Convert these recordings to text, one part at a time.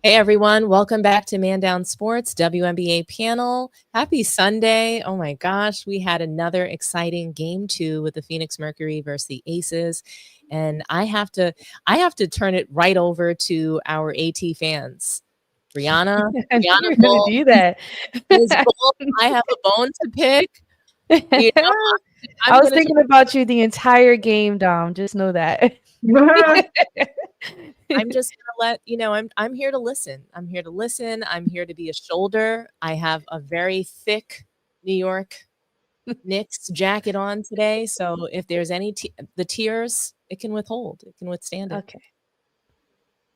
Hey everyone, welcome back to Man Down Sports WNBA panel. Happy Sunday. Oh my gosh, we had another exciting game 2 with the Phoenix Mercury versus the Aces. And I have to turn it right over to our AT fans. Brianna, I knew you Brianna were gonna Bull, do that. Ms. Bull, I have a bone to pick. You know, I I'm was gonna thinking about you the entire game, Dom. Just know that. I'm just gonna let you know I'm here to listen. I'm here to listen. I'm here to be a shoulder. I have a very thick New York Knicks jacket on today, so if there's the tears, it can withhold. It can withstand it. Okay.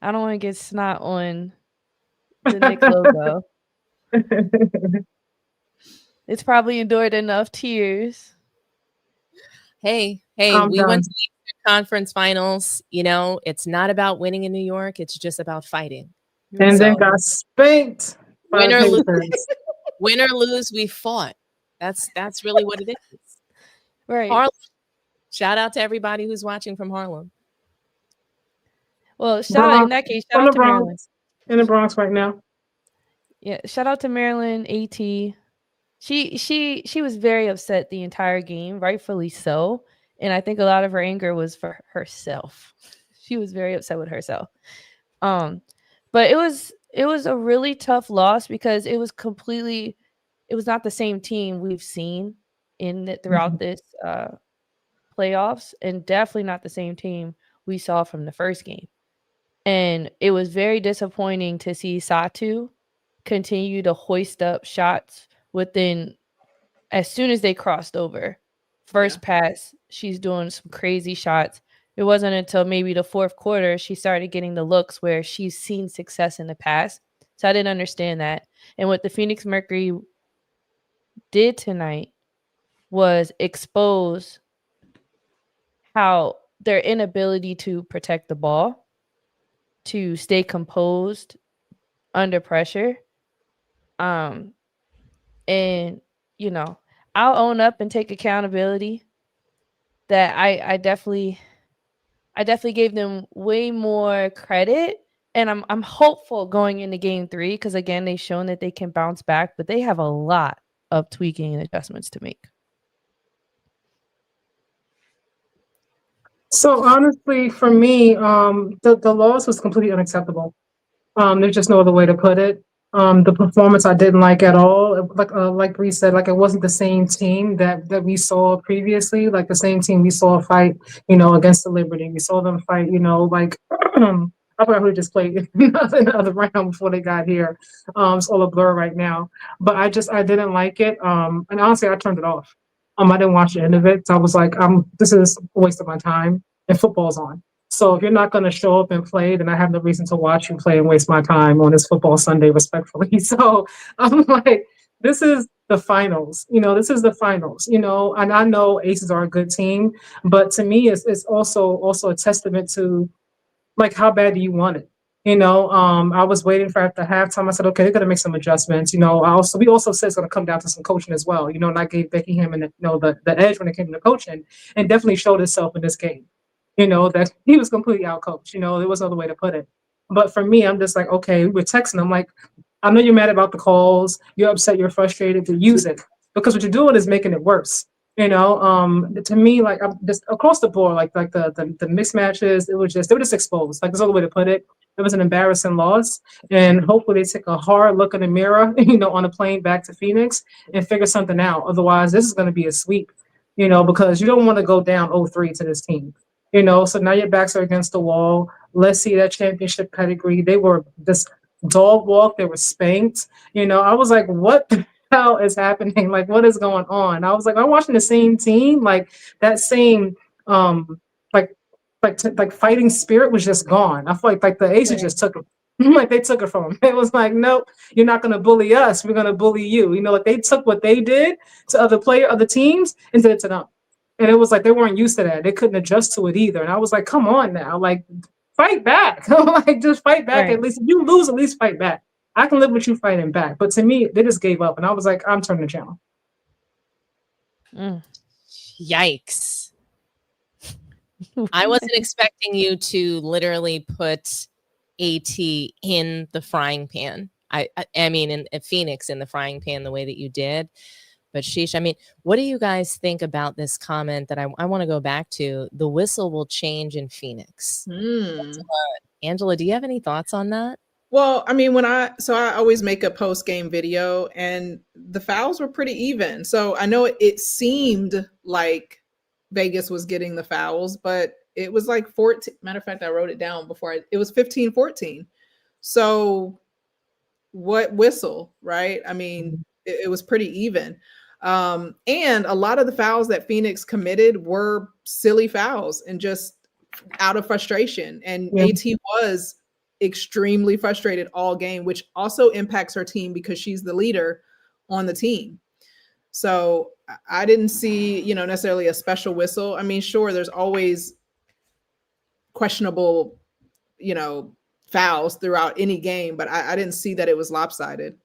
I don't want to get snot on the Nick logo. It's probably endured enough tears. Hey, I'm we done. went to the Eastern Conference Finals. It's not about winning in New York. It's just about fighting. And then So got spanked by win the or lose, Pacers. win or lose, we fought. That's really what it is. Right. Harlem. Shout out to everybody who's watching from Harlem. Well, in Bronx, that case, shout from out the to Maryland. Bronx, in the Bronx right now. Yeah, shout out to Maryland AT. She was very upset the entire game, rightfully so. And I think a lot of her anger was for herself. She was very upset with herself. Um, but it was a really tough loss because it was not the same team we've seen throughout this playoffs, and definitely not the same team we saw from the first game. And it was very disappointing to see Satu continue to hoist up shots within as soon as they crossed over. First pass, she's doing some crazy shots. It wasn't until maybe the fourth quarter she started getting the looks where she's seen success in the past. So I didn't understand that. And what the Phoenix Mercury did tonight was expose how their inability to protect the ball, to stay composed under pressure. Um, and I'll own up and take accountability that I definitely gave them way more credit, and I'm hopeful going into game 3 because again they've shown that they can bounce back, but they have a lot of tweaking and adjustments to make. So honestly, for me, the loss was completely unacceptable. There's just no other way to put it. The performance I didn't like at all. Like Bree said, like it wasn't the same team that we saw previously. Like the same team we saw fight, against the Liberty. We saw them fight, like I forgot who just played in the other round before they got here. It's all a blur right now. But I didn't like it. And honestly, I turned it off. I didn't watch the end of it. So I was like, this is a waste of my time. And football's on. So if you're not going to show up and play, then I have no reason to watch you play and waste my time on this football Sunday, respectfully. So I'm like, this is the finals. This is the finals. And I know Aces are a good team, but to me, it's also a testament to like how bad do you want it. I was waiting for after halftime. I said, okay, they're gonna make some adjustments. We also said it's gonna come down to some coaching as well. And I gave Becky Hammond the edge when it came to coaching, and definitely showed itself in this game. That he was completely outcoached. There was no other way to put it. But for me, I'm just like, okay, we're texting. I'm like, I know you're mad about the calls. You're upset. You're frustrated. To use it because what you're doing is making it worse. To me, like I'm just across the board, like the mismatches, they were just exposed. Like there's no other way to put it. It was an embarrassing loss, and hopefully they take a hard look in the mirror, on the plane back to Phoenix and figure something out. Otherwise, this is going to be a sweep, because you don't want to go down 0-3 to this team. So now your backs are against the wall. Let's see that championship pedigree. They were this dog walk. They were spanked. I was like, what the hell is happening? Like, what is going on? I was like, I'm watching the same team. Like that same, like, like fighting spirit was just gone. I feel like the Aces just took it. Like they took it from them. It was like, nope, you're not going to bully us. We're going to bully you. Like they took what they did to other teams and did it to them. And it was like they weren't used to that. They couldn't adjust to it either. And I was like, come on now, like fight back. Like just fight back. Right. At least if you lose, at least fight back. I can live with you fighting back. But to me, they just gave up. And I was like, I'm turning the channel. Yikes. I wasn't expecting you to literally put AT in the frying pan. I mean, in Phoenix in the frying pan, the way that you did. But sheesh, I mean, what do you guys think about this comment that I want to go back to? The whistle will change in Phoenix. Angela, do you have any thoughts on that? Well, I mean, I always make a post game video, and the fouls were pretty even. So I know it seemed like Vegas was getting the fouls, but it was like 14. Matter of fact, I wrote it down before. It was 15-14. So what whistle, right? I mean, it was pretty even. And a lot of the fouls that Phoenix committed were silly fouls and just out of frustration. And AT was extremely frustrated all game, which also impacts her team because she's the leader on the team. So I didn't see, necessarily a special whistle. I mean, sure, there's always questionable, fouls throughout any game, but I didn't see that it was lopsided.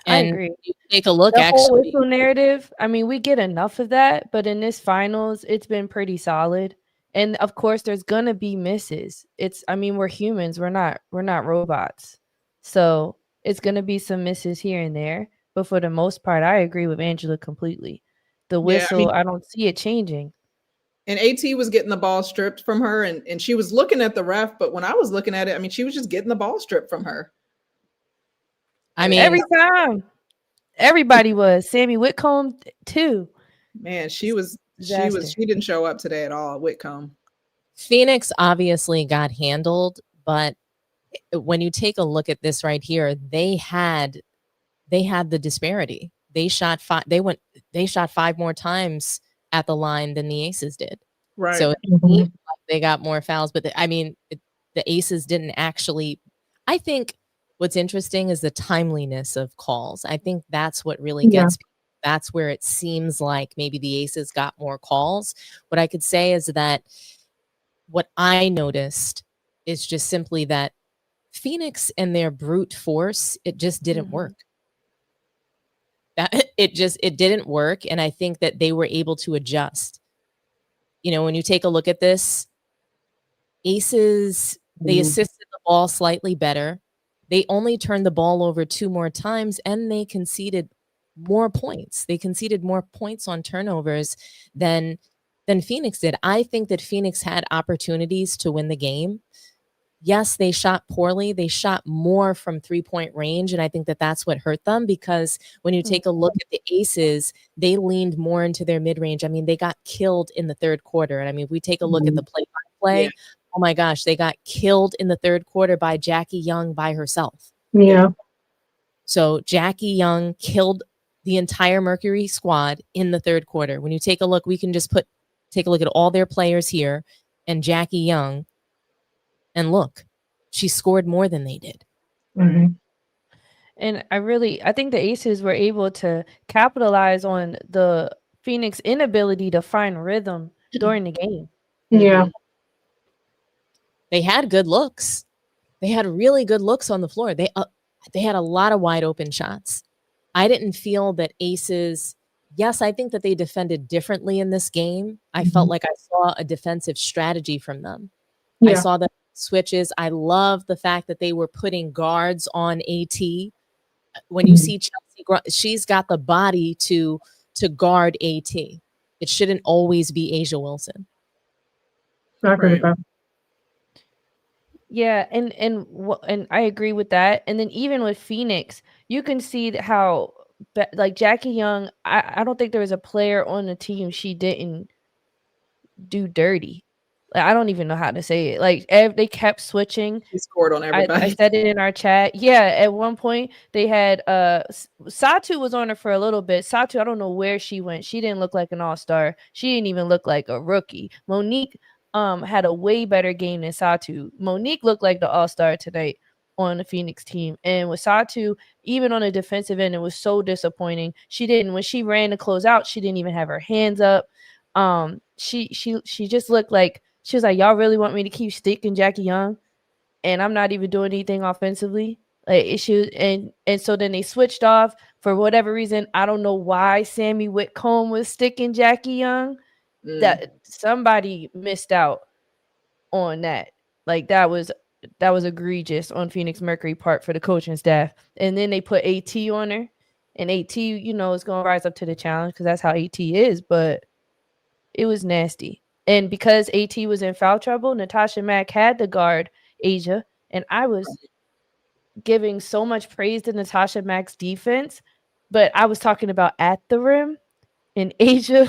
I agree. Take a look, the actually. whole whistle narrative, I mean, we get enough of that, but in this finals, it's been pretty solid. And of course, there's gonna be misses. We're humans. We're not robots. So it's gonna be some misses here and there. But for the most part, I agree with Angela completely. The whistle, I don't see it changing. And AT was getting the ball stripped from her, and she was looking at the ref. But when I was looking at it, I mean, she was just getting the ball stripped from her. I mean, every time, everybody was. Sammy Whitcomb too. Man, she didn't show up today at all. Whitcomb. Phoenix obviously got handled, but when you take a look at this right here, they had the disparity. They shot 5 more times at the line than the Aces did. Right. So it seemed like they got more fouls, but the Aces didn't actually. I think what's interesting is the timeliness of calls. I think that's what really gets people. That's where it seems like maybe the Aces got more calls. What I could say is that what I noticed is just simply that Phoenix and their brute force, it just didn't work. It didn't work. And I think that they were able to adjust. When you take a look at this, Aces, they assisted the ball slightly better. They only turned the ball over 2 more times, and they conceded more points. They conceded more points on turnovers than Phoenix did. I think that Phoenix had opportunities to win the game. Yes, they shot poorly. They shot more from 3-point range, and I think that that's what hurt them, because when you take a look at the Aces, they leaned more into their mid-range. I mean, they got killed in the third quarter. And I mean, if we take a look at the play-by-play, oh my gosh, they got killed in the third quarter by Jackie Young by herself. Yeah. So Jackie Young killed the entire Mercury squad in the third quarter. When you take a look, we can just take a look at all their players here and Jackie Young. And look, she scored more than they did. Mm-hmm. And I think the Aces were able to capitalize on the Phoenix inability to find rhythm during the game. Yeah. They had good looks. They had really good looks on the floor. They had a lot of wide open shots. I didn't feel that Aces, yes, I think that they defended differently in this game. I felt like I saw a defensive strategy from them. I saw the switches. I love the fact that they were putting guards on AT. When you see Chelsea, she's got the body to guard AT. It shouldn't always be Asia Wilson. I agree with that. Yeah, and I agree with that. And then even with Phoenix, you can see how like Jackie Young, I don't think there was a player on the team she didn't do dirty. Like, I don't even know how to say it. Like they kept switching. He scored on everybody. I said it in our chat. Yeah, at one point they had Satu was on her for a little bit. Satu, I don't know where she went. She didn't look like an all-star. She didn't even look like a rookie. Monique had a way better game than Satu. Monique looked like the all-star tonight on the Phoenix team. And with Satu, even on the defensive end, it was so disappointing. When she ran to close out, she didn't even have her hands up. She just looked like she was like, y'all really want me to keep sticking Jackie Young, and I'm not even doing anything offensively. Like issues, and so then they switched off for whatever reason. I don't know why Sammy Whitcomb was sticking Jackie Young. That somebody missed out on that. Like that was egregious on Phoenix Mercury part for the coaching staff. And then they put AT on her, and AT, you know, is going to rise up to the challenge because that's how AT is. But it was nasty. And because AT was in foul trouble, Natasha Mack had to guard Asia, and I was giving so much praise to Natasha Mack's defense, but I was talking about at the rim. And Asia,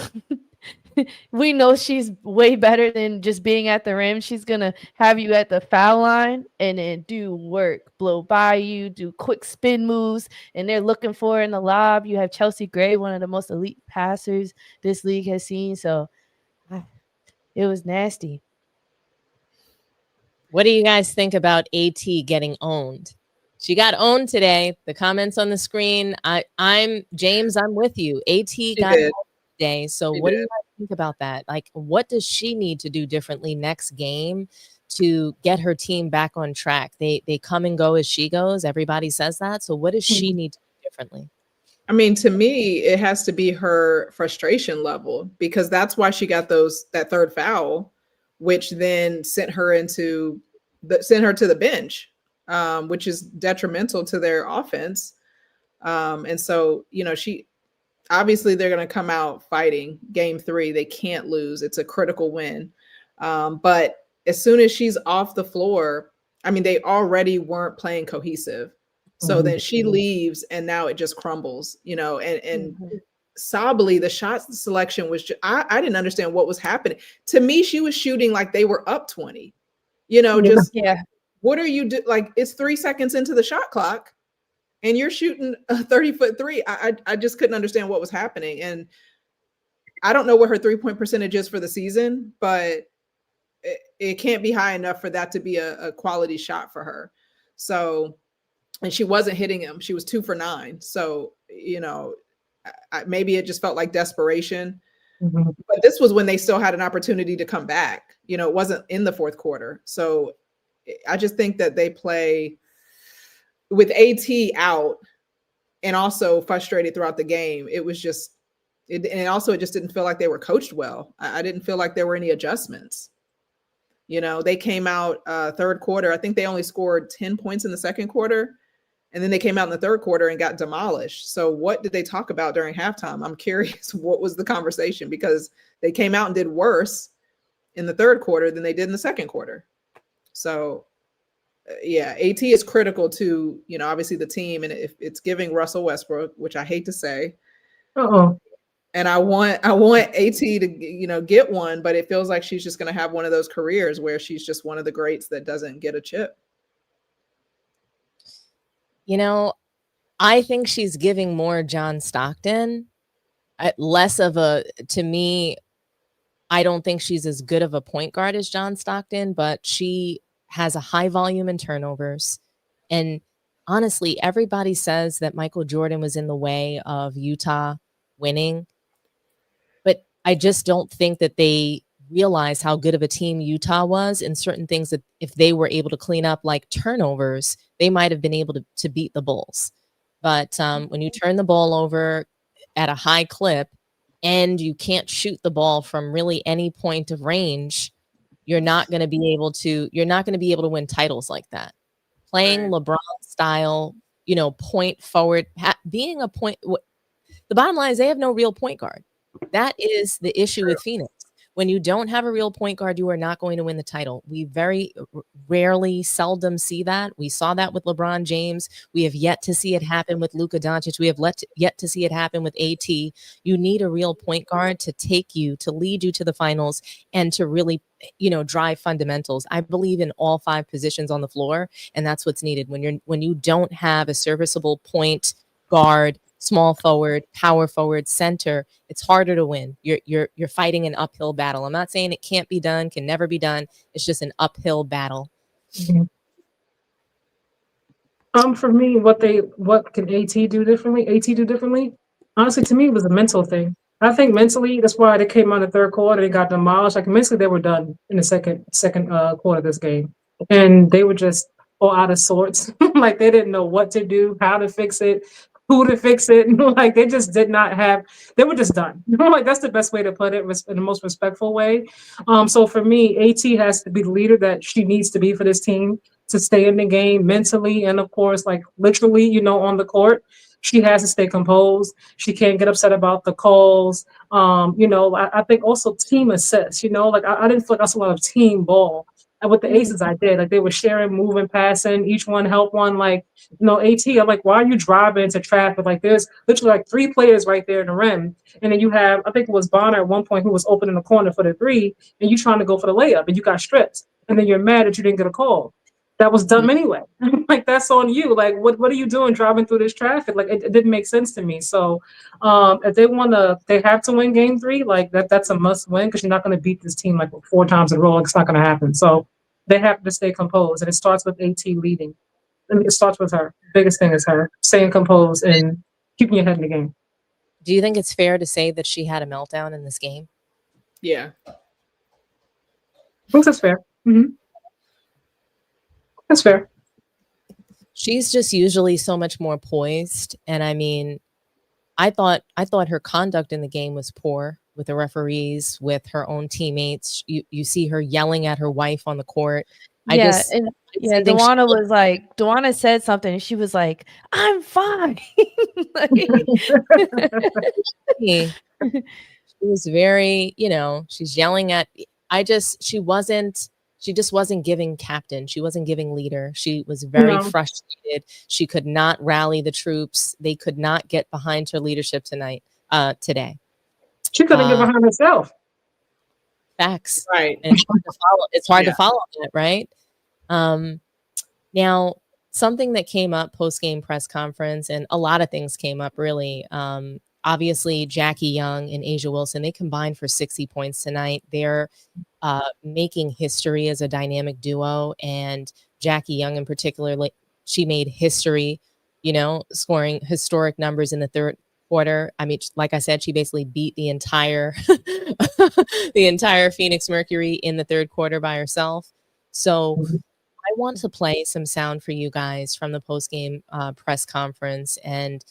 we know she's way better than just being at the rim. She's going to have you at the foul line and then do work, blow by you, do quick spin moves, and they're looking for her in the lob. You have Chelsea Gray, one of the most elite passers this league has seen. So it was nasty. What do you guys think about AT getting owned? She got owned today. The comments on the screen. I'm James. I'm with you. AT got owned today. So what do you guys think about that? Like, what does she need to do differently next game to get her team back on track? They come and go as she goes. Everybody says that. So what does she need to do differently? I mean, to me, it has to be her frustration level, because that's why she got that third foul, which then sent her to the bench, which is detrimental to their offense. And so, you know, obviously they're going to come out fighting game 3. They can't lose. It's a critical win. But as soon as she's off the floor, I mean, they already weren't playing cohesive. So then she leaves and now it just crumbles, you know, and Sabally, the shot selection was just, I didn't understand what was happening. To me, she was shooting like they were up 20, you know, just what are you like, it's 3 seconds into the shot clock and you're shooting a 30-foot three. I just couldn't understand what was happening. And I don't know what her 3-point percentage is for the season, but it can't be high enough for that to be a quality shot for her. So, and she wasn't hitting him. She was 2 for 9. So, you know, maybe it just felt like desperation. But this was when they still had an opportunity to come back. You know, it wasn't in the fourth quarter. So I just think that they play with AT out and also frustrated throughout the game. It was just, and also it just didn't feel like they were coached well. I didn't feel like there were any adjustments. You know, they came out third quarter. I think they only scored 10 points in the second quarter. And then they came out in the third quarter and got demolished. So what did they talk about during halftime? I'm curious, what was the conversation? Because they came out and did worse in the third quarter than they did in the second quarter. So, yeah, AT is critical to, you know, obviously the team. And if it's giving Russell Westbrook, which I hate to say, and I want AT to, you know, get one, but it feels like she's just going to have one of those careers where she's just one of the greats that doesn't get a chip. You know, I think she's giving more John Stockton, less of to me, I don't think she's as good of a point guard as John Stockton, but she has a high volume in turnovers. And honestly, everybody says that Michael Jordan was in the way of Utah winning, but I just don't think that they realize how good of a team Utah was in certain things that if they were able to clean up, like turnovers, they might have been able to beat the Bulls. But when you turn the ball over at a high clip and you can't shoot the ball from really any point of range, you're not going to be able to win titles like that. Playing LeBron style, you know, point forward, being a point. The bottom line is they have no real point guard. That is the issue with Phoenix. When you don't have a real point guard, you are not going to win the title. We very rarely, seldom see that. We saw that with LeBron James. We have yet to see it happen with Luka Doncic. We have yet to see it happen with AT. You need a real point guard to lead you to the finals and to really, you know, drive fundamentals. I believe in all 5 positions on the floor, and that's what's needed. When you don't have a serviceable point guard, small forward, power forward, center, it's harder to win. You're fighting an uphill battle. I'm not saying it can't be done, can never be done. It's just an uphill battle. For me, what can AT do differently? AT do differently? Honestly, to me, it was a mental thing. I think mentally, that's why they came out in the third quarter. They got demolished. Like mentally, they were done in the second quarter of this game, and they were just all out of sorts. Like they didn't know what to do, how to fix it. who to fix it. Like they just did not have, they were just done. Like that's the best way to put it, in the most respectful way. So for me, AT has to be the leader that she needs to be for this team to stay in the game mentally and of course, like literally, on the court. She has to stay composed. She can't get upset about the calls. I think also team assists, like I didn't feel like I saw a lot of team ball. And with the Aces, I did. Like they were sharing, moving, passing, each one helped one. Like, AT, I'm like, why are you driving into traffic? Like there's literally like 3 players right there in the rim. And then you have, I think it was Bonner at one point who was open in the corner for the 3, and you trying to go for the layup and you got stripped. And then you're mad that you didn't get a call. That was dumb anyway. Like that's on you. Like what are you doing driving through this traffic? Like it didn't make sense to me. So if they have to win game 3, like that's a must win because you're not going to beat this team like 4 times in a row. Like it's not going to happen. So they have to stay composed, and it starts with AT leading. I mean, it starts with her. Biggest thing is her staying composed and keeping your head in the game. Do you think it's fair to say that she had a meltdown in this game? Yeah. I think that's fair. Mm-hmm. That's fair. She's just usually so much more poised. And I mean, I thought her conduct in the game was poor with the referees, with her own teammates. You see her yelling at her wife on the court. Dawana said something and she was like, I'm fine. She was very, she's yelling at, she just wasn't giving captain. She wasn't giving leader. She was very frustrated. She could not rally the troops. They could not get behind her leadership today. She couldn't get behind herself. Facts. Right. And it's hard to follow that, right? Now, something that came up post-game press conference, and a lot of things came up really. Obviously, Jackie Young and A'ja Wilson, they combined for 60 points tonight. They're making history as a dynamic duo, and Jackie Young in particular, like she made history, scoring historic numbers in the third quarter. I mean, like I said, she basically beat the entire Phoenix Mercury in the third quarter by herself. So I want to play some sound for you guys from the post-game press conference, and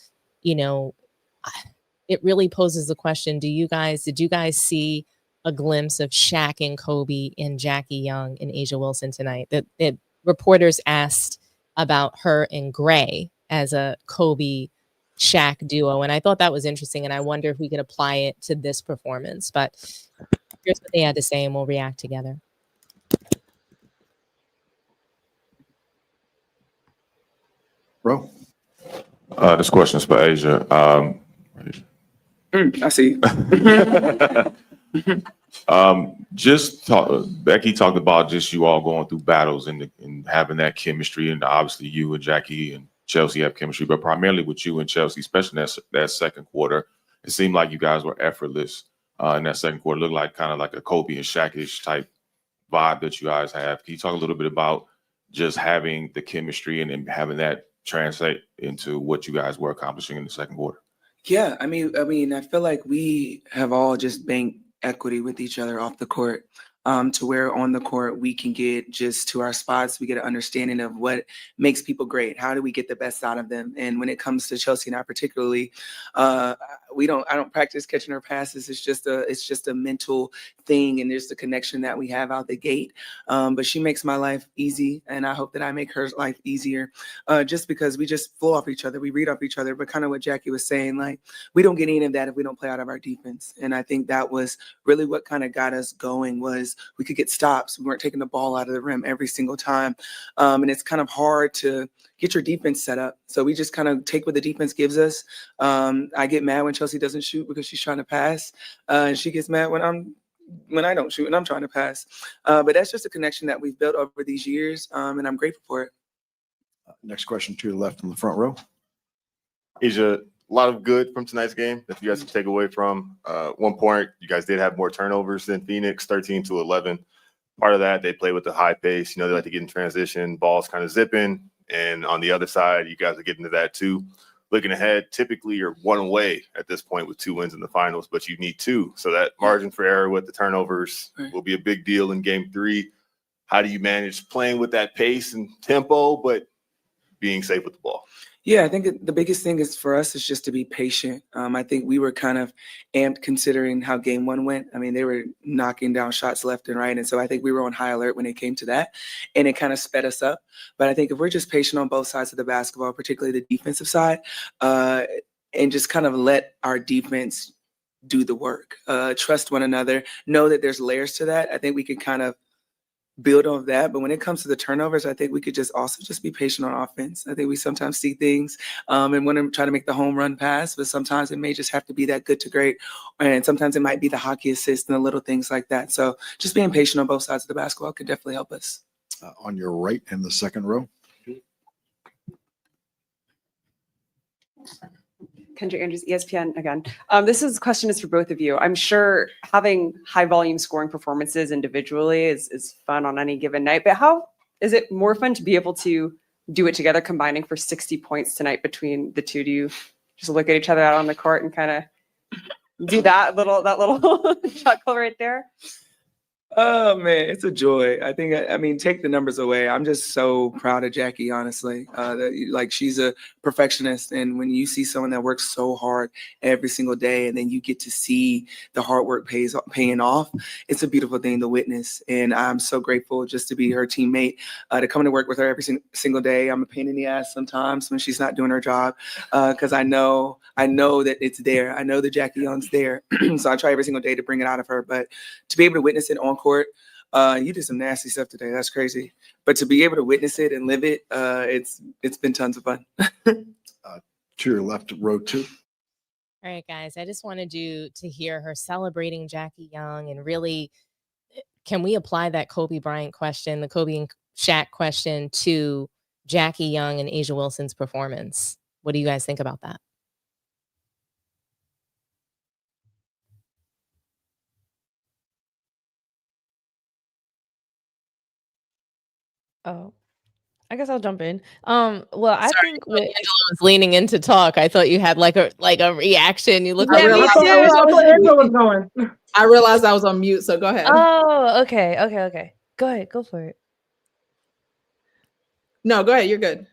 it really poses the question: did you guys see a glimpse of Shaq and Kobe and Jackie Young and A'ja Wilson tonight? That reporters asked about her and Gray as a Kobe Shaq duo, and I thought that was interesting, and I wonder if we could apply it to this performance. But here's what they had to say, and we'll react together. Bro, this question is for A'ja. I see. Becky talked about just you all going through battles and having that chemistry, and obviously you and Jackie and Chelsea have chemistry, but primarily with you and Chelsea, especially in that second quarter, it seemed like you guys were effortless in that second quarter. It looked like kind of like a Kobe and Shaq-ish type vibe that you guys have. Can you talk a little bit about just having the chemistry and having that translate into what you guys were accomplishing in the second quarter? Yeah, I mean, I feel like we have all just banked equity with each other off the court, to where on the court we can get just to our spots. We get an understanding of what makes people great. How do we get the best out of them? And when it comes to Chelsea and I particularly, I don't practice catching her passes. It's just a mental thing, and there's the connection that we have out the gate. But she makes my life easy, and I hope that I make her life easier, just because we just flow off each other. We read off each other. But kind of what Jackie was saying, like, we don't get any of that if we don't play out of our defense. And I think that was really what kind of got us going, was we could get stops. We weren't taking the ball out of the rim every single time. And it's kind of hard to get your defense set up. So we just kind of take what the defense gives us. I get mad when Chelsea doesn't shoot because she's trying to pass. And she gets mad when I don't shoot and I'm trying to pass. But that's just a connection that we've built over these years. And I'm grateful for it. Next question to the left in the front row. A'ja, a lot of good from tonight's game that you guys can take away from. 1 point, you guys did have more turnovers than Phoenix, 13-11. Part of that, they play with the high pace. They like to get in transition, balls kind of zipping. And on the other side, you guys are getting to that too. Looking ahead, typically you're 1 away at this point with 2 wins in the finals, but you need 2. So that margin for error with the turnovers will be a big deal in game 3. How do you manage playing with that pace and tempo, but being safe with the ball? Yeah, I think the biggest thing is for us is just to be patient. I think we were kind of amped considering how game one went. I mean, they were knocking down shots left and right. And so I think we were on high alert when it came to that. And it kind of sped us up. But I think if we're just patient on both sides of the basketball, particularly the defensive side, and just kind of let our defense do the work, trust one another, know that there's layers to that, I think we can kind of build on that. But when it comes to the turnovers, I think we could just also just be patient on offense. I think we sometimes see things and want to try to make the home run pass, but sometimes it may just have to be that good to great. And sometimes it might be the hockey assist and the little things like that. So just being patient on both sides of the basketball can definitely help us. On your right in the second row. Kendra Andrews, ESPN again. This question is for both of you. I'm sure having high volume scoring performances individually is fun on any given night, but how is it more fun to be able to do it together, combining for 60 points tonight between the two? Do you just look at each other out on the court and kind of do that little chuckle right there? Oh man, it's a joy. I mean, take the numbers away. I'm just so proud of Jackie, honestly. Like she's a perfectionist, and when you see someone that works so hard every single day, and then you get to see the hard work paying off, it's a beautiful thing to witness. And I'm so grateful just to be her teammate, to come to work with her every single day. I'm a pain in the ass sometimes when she's not doing her job, because I know that it's there. I know that Jackie Young's there, so I try every single day to bring it out of her. But to be able to witness it on court, you did some nasty stuff today. That's crazy. But to be able to witness it and live it, it's been tons of fun. To your left, row 2. All right, guys, I just wanted you to hear her celebrating Jackie Young, and really, can we apply that Kobe Bryant question, the Kobe and Shaq question, to Jackie Young and A'ja Wilson's performance? What do you guys think about that? Oh, I guess I'll jump in. Well, I think When Angela was leaning in to talk, I thought you had like a reaction. You looked Yeah, like me I thought Angela was going. I realized I was on mute, so go ahead. Oh, okay. Go ahead, go for it. No, go ahead. You're good.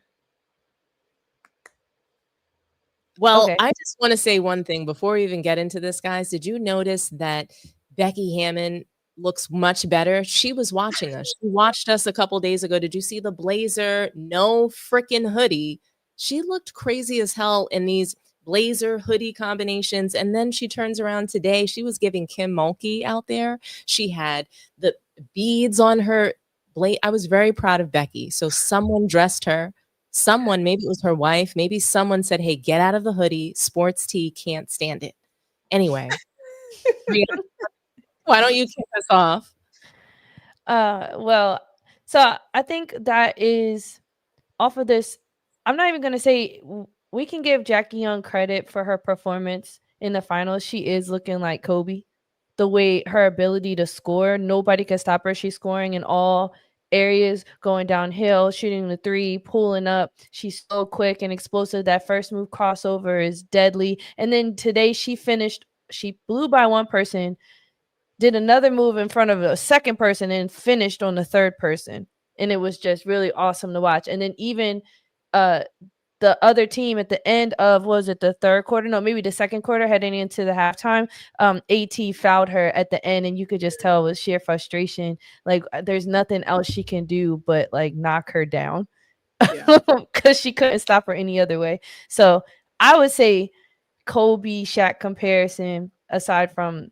Well, Okay. I just want to say one thing before we even get into this, guys. Did you notice that Becky Hammon looks much better? She was watching us. She watched us a couple days ago. Did you see the blazer? No freaking hoodie. She looked crazy as hell in these blazer hoodie combinations. And then she turns around today. She was giving Kim Mulkey out there. She had the beads on her blade. I was very proud of Becky. So someone dressed her. Someone, maybe it was her wife, maybe someone said, hey, get out of the hoodie. Sports tee, can't stand it. Anyway, why don't you kick us off? Well, so I think that is off of this. I'm not even going to say we can give Jackie Young credit for her performance in the finals. She is looking like Kobe. The way her ability to score, nobody can stop her. She's scoring in all areas, going downhill, shooting the three, pulling up. She's so quick and explosive. That first move crossover is deadly. And then today she blew by one person, did another move in front of a second person, and finished on the third person. And it was just really awesome to watch. And then even the other team at the end of, was it the third quarter? No, maybe the second quarter, heading into the halftime, AT fouled her at the end, and you could just tell it was sheer frustration. Like, there's nothing else she can do but like knock her down, because she couldn't stop her any other way. So I would say Kobe Shaq comparison, aside from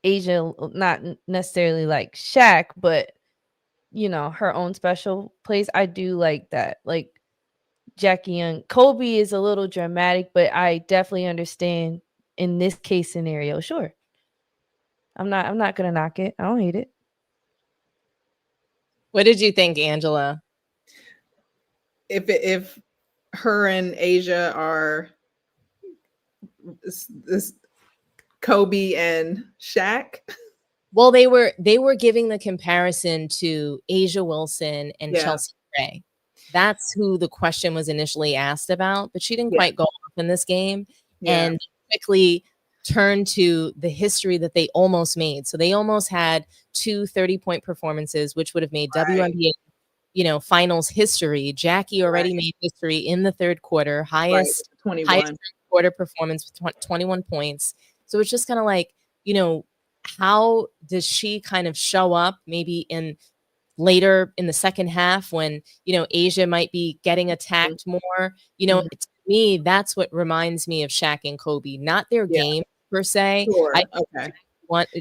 A'ja, not necessarily like Shaq, but you know, her own special place. I do like that. Like, Jackie Young, Kobe is a little dramatic, but I definitely understand in this case scenario. Sure, I'm not gonna knock it. I don't hate it. What did you think, Angela? If her and A'ja are this Kobe and Shaq. Well, they were giving the comparison to A'ja Wilson and Chelsea Gray. That's who the question was initially asked about, but she didn't quite go off in this game, and quickly turned to the history that they almost made. So they almost had two 30-point performances, which would have made WNBA finals history. Jackie already made history in the third quarter, highest 21. quarter performance with 21 points. So it's just kind of like, how does she kind of show up maybe in later in the second half when, Asia might be getting attacked more? To me, that's what reminds me of Shaq and Kobe, not their game per se. Sure. I Okay.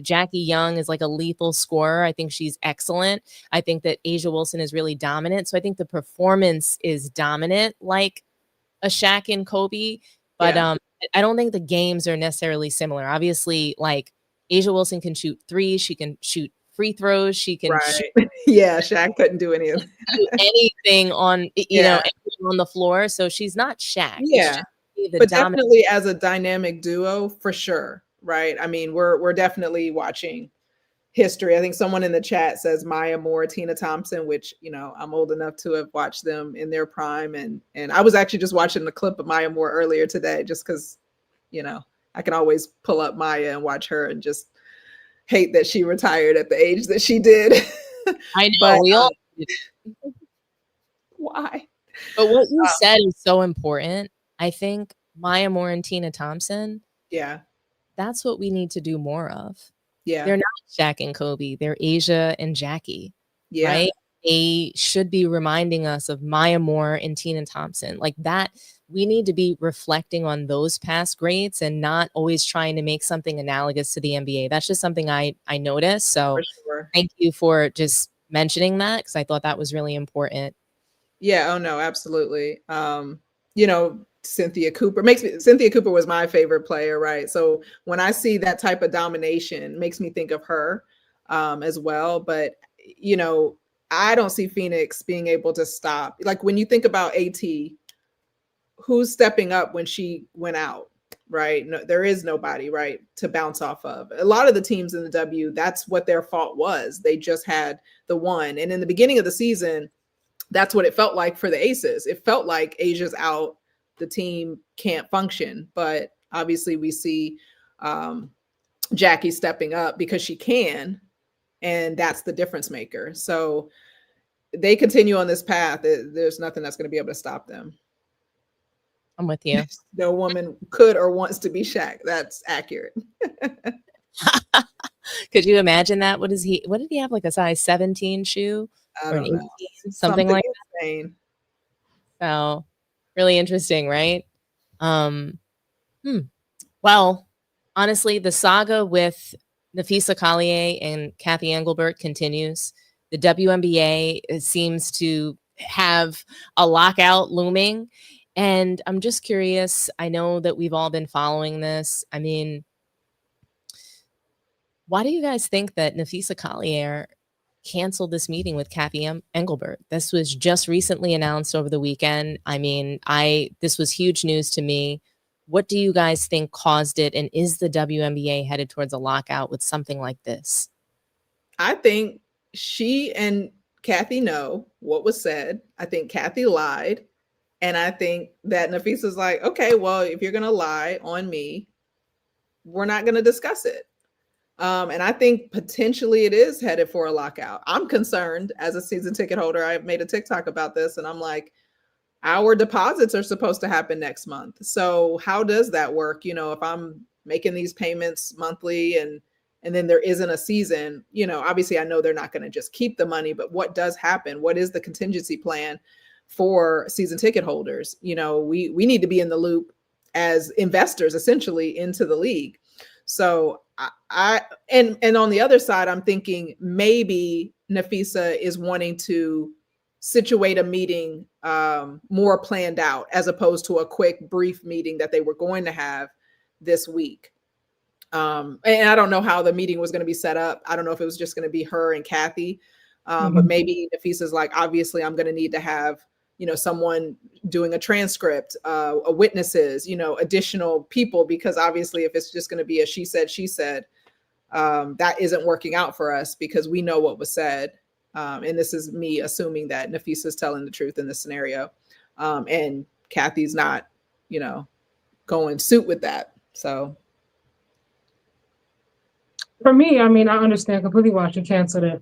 Jackie Young is like a lethal scorer. I think she's excellent. I think that Asia Wilson is really dominant. So I think the performance is dominant like a Shaq and Kobe, but I don't think the games are necessarily similar. Obviously, like Asia Wilson can shoot threes, she can shoot free throws, she can shoot Yeah, Shaq couldn't do any of anything on anything on the floor. So she's not Shaq. Yeah. But definitely as a dynamic duo, for sure. Right. I mean, we're definitely watching history. I think someone in the chat says Maya Moore, Tina Thompson, which, I'm old enough to have watched them in their prime. And I was actually just watching the clip of Maya Moore earlier today, just because, I can always pull up Maya and watch her and just hate that she retired at the age that she did. I know. But, why? But what you said is so important. I think Maya Moore and Tina Thompson. Yeah. That's what we need to do more of. Yeah. They're not Shaq and Kobe. They're Asia and Jackie. Yeah. Right? They should be reminding us of Maya Moore and Tina Thompson. Like that, we need to be reflecting on those past greats and not always trying to make something analogous to the NBA. That's just something I noticed. So thank you for just mentioning that, because I thought that was really important. Yeah. Oh, no, absolutely. Cynthia Cooper was my favorite player, right? So when I see that type of domination, makes me think of her as well. But I don't see Phoenix being able to stop. Like when you think about AT, who's stepping up when she went out, right? No, there is nobody, right, to bounce off of. A lot of the teams in the W, that's what their fault was. They just had the one. And in the beginning of the season, that's what it felt like for the Aces. It felt like Asia's out, the team can't function. But obviously we see Jackie stepping up because she can, and that's the difference maker. So they continue on this path. There's nothing that's going to be able to stop them. I'm with you. No woman could or wants to be Shaq. That's accurate. Could you imagine that? What did he have, like a size 17 shoe? I don't know. Something like insane. That. So really interesting, right? Well, honestly, the saga with Napheesa Collier and Cathy Englebert continues. The WNBA seems to have a lockout looming. And I'm just curious. I know that we've all been following this. I mean, why do you guys think that Napheesa Collier canceled this meeting with Cathy Englebert? This was just recently announced over the weekend. I mean, this was huge news to me. What do you guys think caused it? And is the WNBA headed towards a lockout with something like this? I think she and Cathy know what was said. I think Cathy lied. And I think that Napheesa's like, okay, well, if you're going to lie on me, we're not going to discuss it. And I think potentially it is headed for a lockout. I'm concerned as a season ticket holder. I made a TikTok about this and I'm like, our deposits are supposed to happen next month. So how does that work? If I'm making these payments monthly and then there isn't a season, obviously I know they're not going to just keep the money, but what does happen? What is the contingency plan for season ticket holders? We need to be in the loop as investors essentially into the league. So and on the other side, I'm thinking maybe Napheesa is wanting to situate a meeting more planned out as opposed to a quick brief meeting that they were going to have this week. And I don't know how the meeting was going to be set up. I don't know if it was just going to be her and Cathy, but maybe Napheesa's like, obviously I'm going to need to have someone doing a transcript, witnesses, additional people, because obviously if it's just going to be a she said, that isn't working out for us because we know what was said. And this is me assuming that Napheesa is telling the truth in this scenario. And Cathy's not, going suit with that. So. For me, I mean, I understand completely why she canceled it.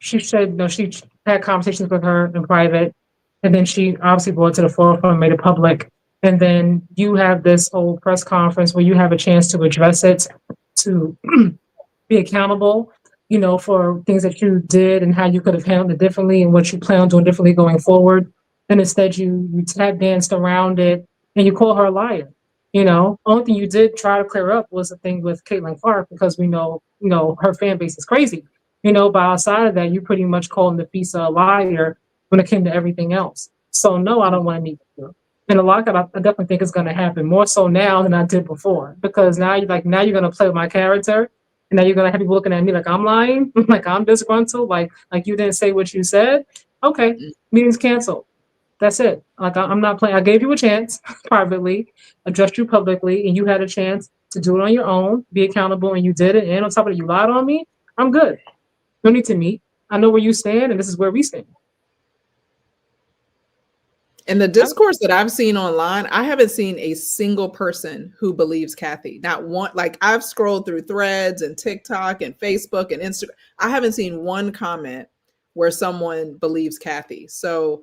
She said, she had conversations with her in private, and then she obviously brought it to the forefront, made it public. And then you have this whole press conference where you have a chance to address it, to be accountable, for things that you did and how you could have handled it differently and what you plan on doing differently going forward. And instead you tap danced around it and you call her a liar. Only thing you did try to clear up was the thing with Caitlin Clark, because we know, her fan base is crazy. But outside of that, you pretty much called Napheesa a liar when it came to everything else. So no, I don't want to meet with you. And a lot of I definitely think it's going to happen more so now than I did before, because now you're going to play with my character, and now you're going to have people looking at me like I'm lying, like I'm disgruntled, like you didn't say what you said. Okay, meeting's canceled. That's it. Like I'm not playing. I gave you a chance privately, addressed you publicly, and you had a chance to do it on your own, be accountable, and you did it. And on top of it, you lied on me. I'm good. No need to meet. I know where you stand, and this is where we stand. In the discourse that I've seen online, I haven't seen a single person who believes Cathy. Not one. Like, I've scrolled through Threads and TikTok and Facebook and Instagram. I haven't seen one comment where someone believes Cathy. So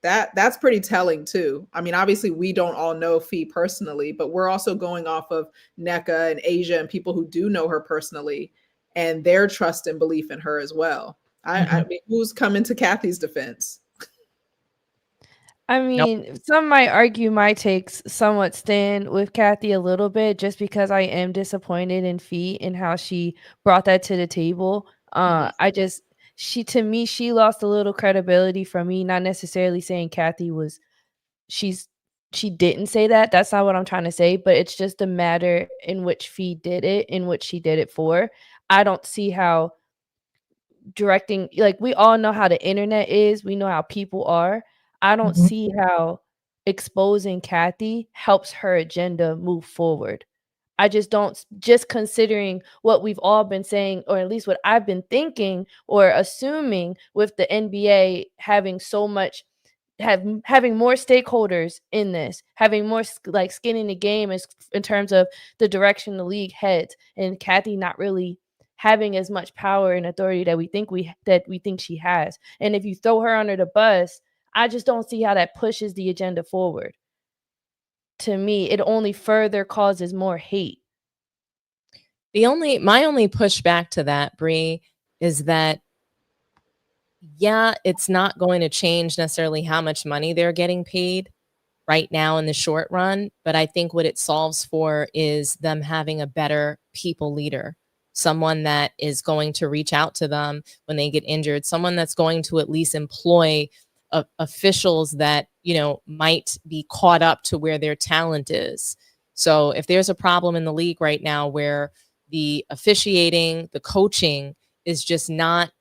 that's pretty telling too. I mean, obviously we don't all know Fee personally, but we're also going off of NECA and Asia and people who do know her personally and their trust and belief in her as well. I mean, who's coming to Cathy's defense? I mean, some might argue my takes somewhat stand with Cathy a little bit, just because I am disappointed in Fee and how she brought that to the table. To me, she lost a little credibility from me, not necessarily saying Cathy she didn't say that. That's not what I'm trying to say, but it's just a matter in which Fee did it, in which she did it for. I don't see how directing, like, we all know how the internet is. We know how people are. I don't see how exposing Cathy helps her agenda move forward. I just don't, just considering what we've all been saying, or at least what I've been thinking or assuming with the NBA having so much, having more stakeholders in this, having more skin in the game in terms of the direction the league heads, and Cathy not really having as much power and authority that we think she has. And if you throw her under the bus, I just don't see how that pushes the agenda forward. To me, it only further causes more hate. My only pushback to that, Bree, is that, yeah, it's not going to change necessarily how much money they're getting paid right now in the short run. But I think what it solves for is them having a better people leader, someone that is going to reach out to them when they get injured, someone that's going to at least employ officials that, might be caught up to where their talent is. So if there's a problem in the league right now where the officiating, the coaching is just not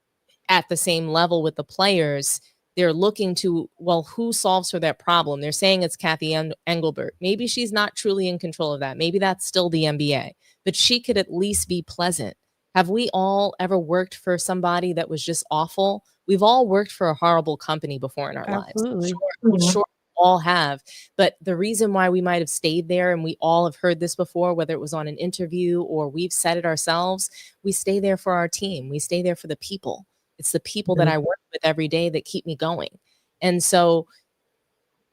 at the same level with the players, they're looking to, well, who solves for that problem? They're saying it's Cathy Englebert. Maybe she's not truly in control of that. Maybe that's still the NBA, but she could at least be pleasant. Have we all ever worked for somebody that was just awful? We've all worked for a horrible company before in our Absolutely. lives. Sure, all have. But the reason why we might have stayed there, and we all have heard this before, whether it was on an interview or we've said it ourselves, we stay there for our team. We stay there for the people. It's the people that I work with every day that keep me going. And so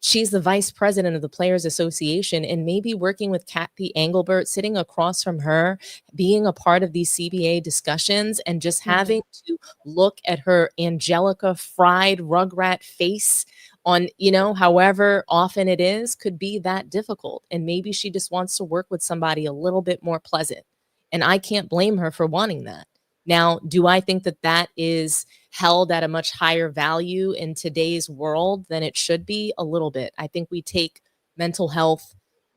she's the vice president of the Players Association, and maybe working with Cathy Englebert, sitting across from her, being a part of these CBA discussions, and just having to look at her Angelica fried rugrat face on, however often it is, could be that difficult. And maybe she just wants to work with somebody a little bit more pleasant. And I can't blame her for wanting that. Now, do I think that that is held at a much higher value in today's world than it should be? A little bit. I think we take mental health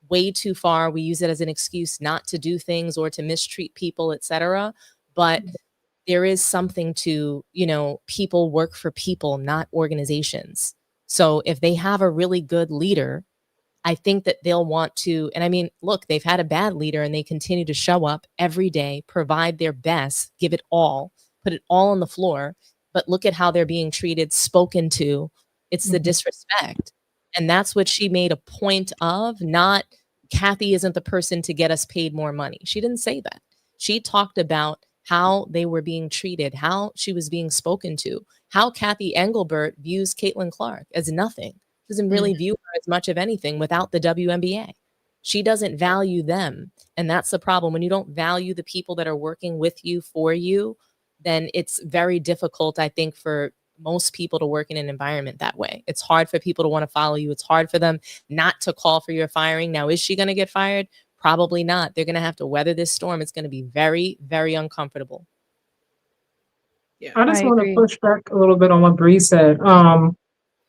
way too far. We use it as an excuse not to do things or to mistreat people, etc. But there is something to, people work for people, not organizations. So if they have a really good leader, I think that they'll want to, and I mean, look, they've had a bad leader and they continue to show up every day, provide their best, give it all, put it all on the floor, but look at how they're being treated, spoken to. It's the disrespect. And that's what she made a point of, not Cathy isn't the person to get us paid more money. She didn't say that. She talked about how they were being treated, how she was being spoken to, how Cathy Englebert views Caitlin Clark as nothing. She doesn't really view her as much of anything without the WNBA. She doesn't value them. And that's the problem. When you don't value the people that are working with you, for you, then it's very difficult, I think, for most people to work in an environment that way. It's hard for people to want to follow you. It's hard for them not to call for your firing. Now, is she going to get fired? Probably not. They're going to have to weather this storm. It's going to be very, very uncomfortable. Yeah. I just I want to agree. push back a little bit on what Bree said.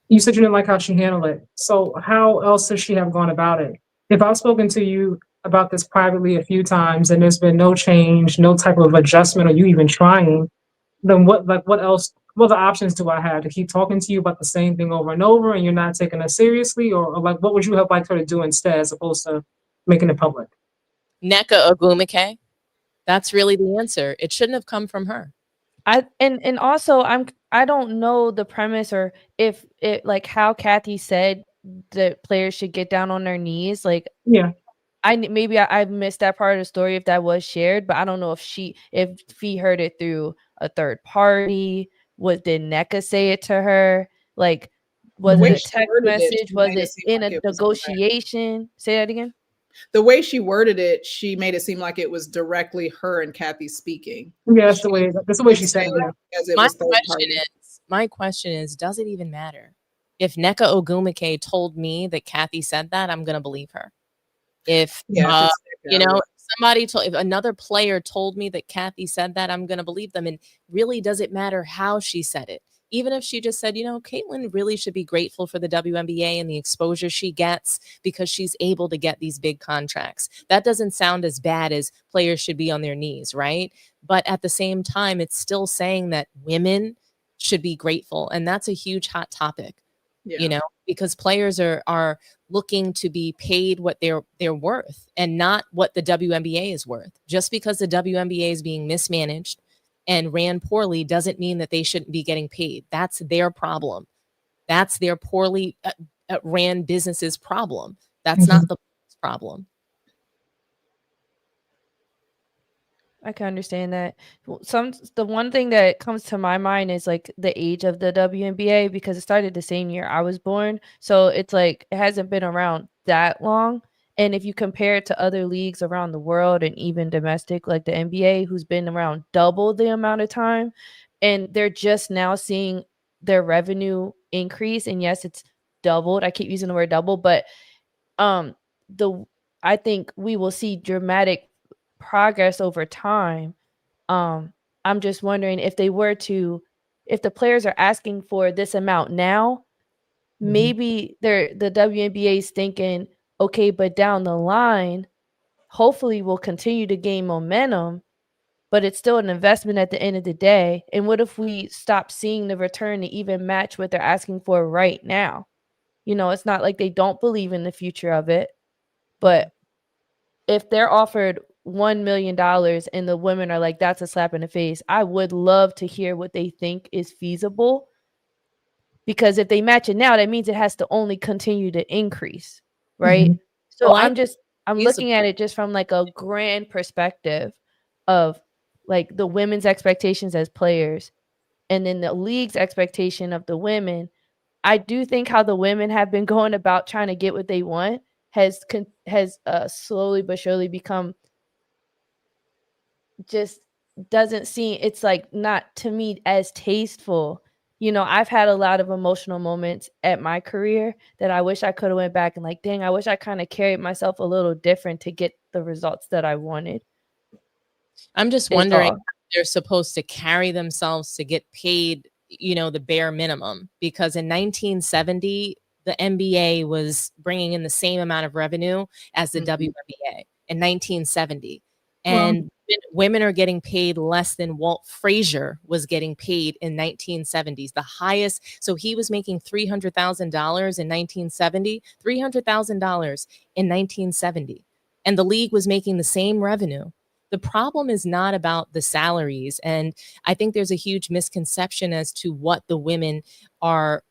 You said you didn't like how she handled it. So how else should she have gone about it? If I've spoken to you about this privately a few times and there's been no change, no type of adjustment, or you even trying, then what else, what other options do I have to keep talking to you about the same thing over and over and you're not taking it seriously? Or like, what would you have liked her to do instead as opposed to making it public? Nneka Ogwumike, that's really the answer. It shouldn't have come from her. And also I don't know the premise or if it like how Cathy said the players should get down on their knees. Like Yeah. Maybe I missed that part of the story if that was shared, but I don't know if he heard it through a third party. Did Nneka say it to her? Like, was way it a she text worded it, message? she Was made it it seem in like a it was negotiation? Say that again. The way she worded it, she made it seem like it was directly her and Cathy speaking. Yeah, that's the way she said it. Yeah. As it was third party. My question is, does it even matter? If Nneka Ogwumike told me that Cathy said that, I'm going to believe her. If, Yeah, if another player told me that Cathy said that, I'm going to believe them. And really, does it matter how she said it? Even if she just said, Caitlin really should be grateful for the WNBA and the exposure she gets because she's able to get these big contracts. That doesn't sound as bad as players should be on their knees, right? But at the same time, it's still saying that women should be grateful. And that's a huge hot topic, because players are looking to be paid what they're worth and not what the WNBA is worth. Just because the WNBA is being mismanaged and ran poorly doesn't mean that they shouldn't be getting paid. That's their problem. That's their poorly ran business's problem. That's not the problem. I can understand that. The one thing that comes to my mind is like the age of the WNBA because it started the same year I was born. So it's like it hasn't been around that long. And if you compare it to other leagues around the world and even domestic, like the NBA, who's been around double the amount of time, and they're just now seeing their revenue increase. And yes, it's doubled. I keep using the word double, but I think we will see dramatic progress over time. I'm just wondering if the players are asking for this amount now, maybe the WNBA is thinking, okay, but down the line, hopefully we'll continue to gain momentum, but it's still an investment at the end of the day. And what if we stop seeing the return to even match what they're asking for right now? It's not like they don't believe in the future of it, but if they're offered $1 million and the women are like, that's a slap in the face, I would love to hear what they think is feasible. Because if they match it now, that means it has to only continue to increase, right? So I'm looking at it just from like a grand perspective of like the women's expectations as players and then the league's expectation of the women. I do think how the women have been going about trying to get what they want has slowly but surely become just doesn't seem, it's like not to me as tasteful. I've had a lot of emotional moments at my career that I wish I could have went back and like, dang, I wish I kind of carried myself a little different to get the results that I wanted. I'm just wondering how they're supposed to carry themselves to get paid, the bare minimum, because in 1970, the NBA was bringing in the same amount of revenue as the WNBA in 1970. And women are getting paid less than Walt Frazier was getting paid in 1970s. The highest. So he was making $300,000 in 1970, $300,000 in 1970. And the league was making the same revenue. The problem is not about the salaries. And I think there's a huge misconception as to what the women are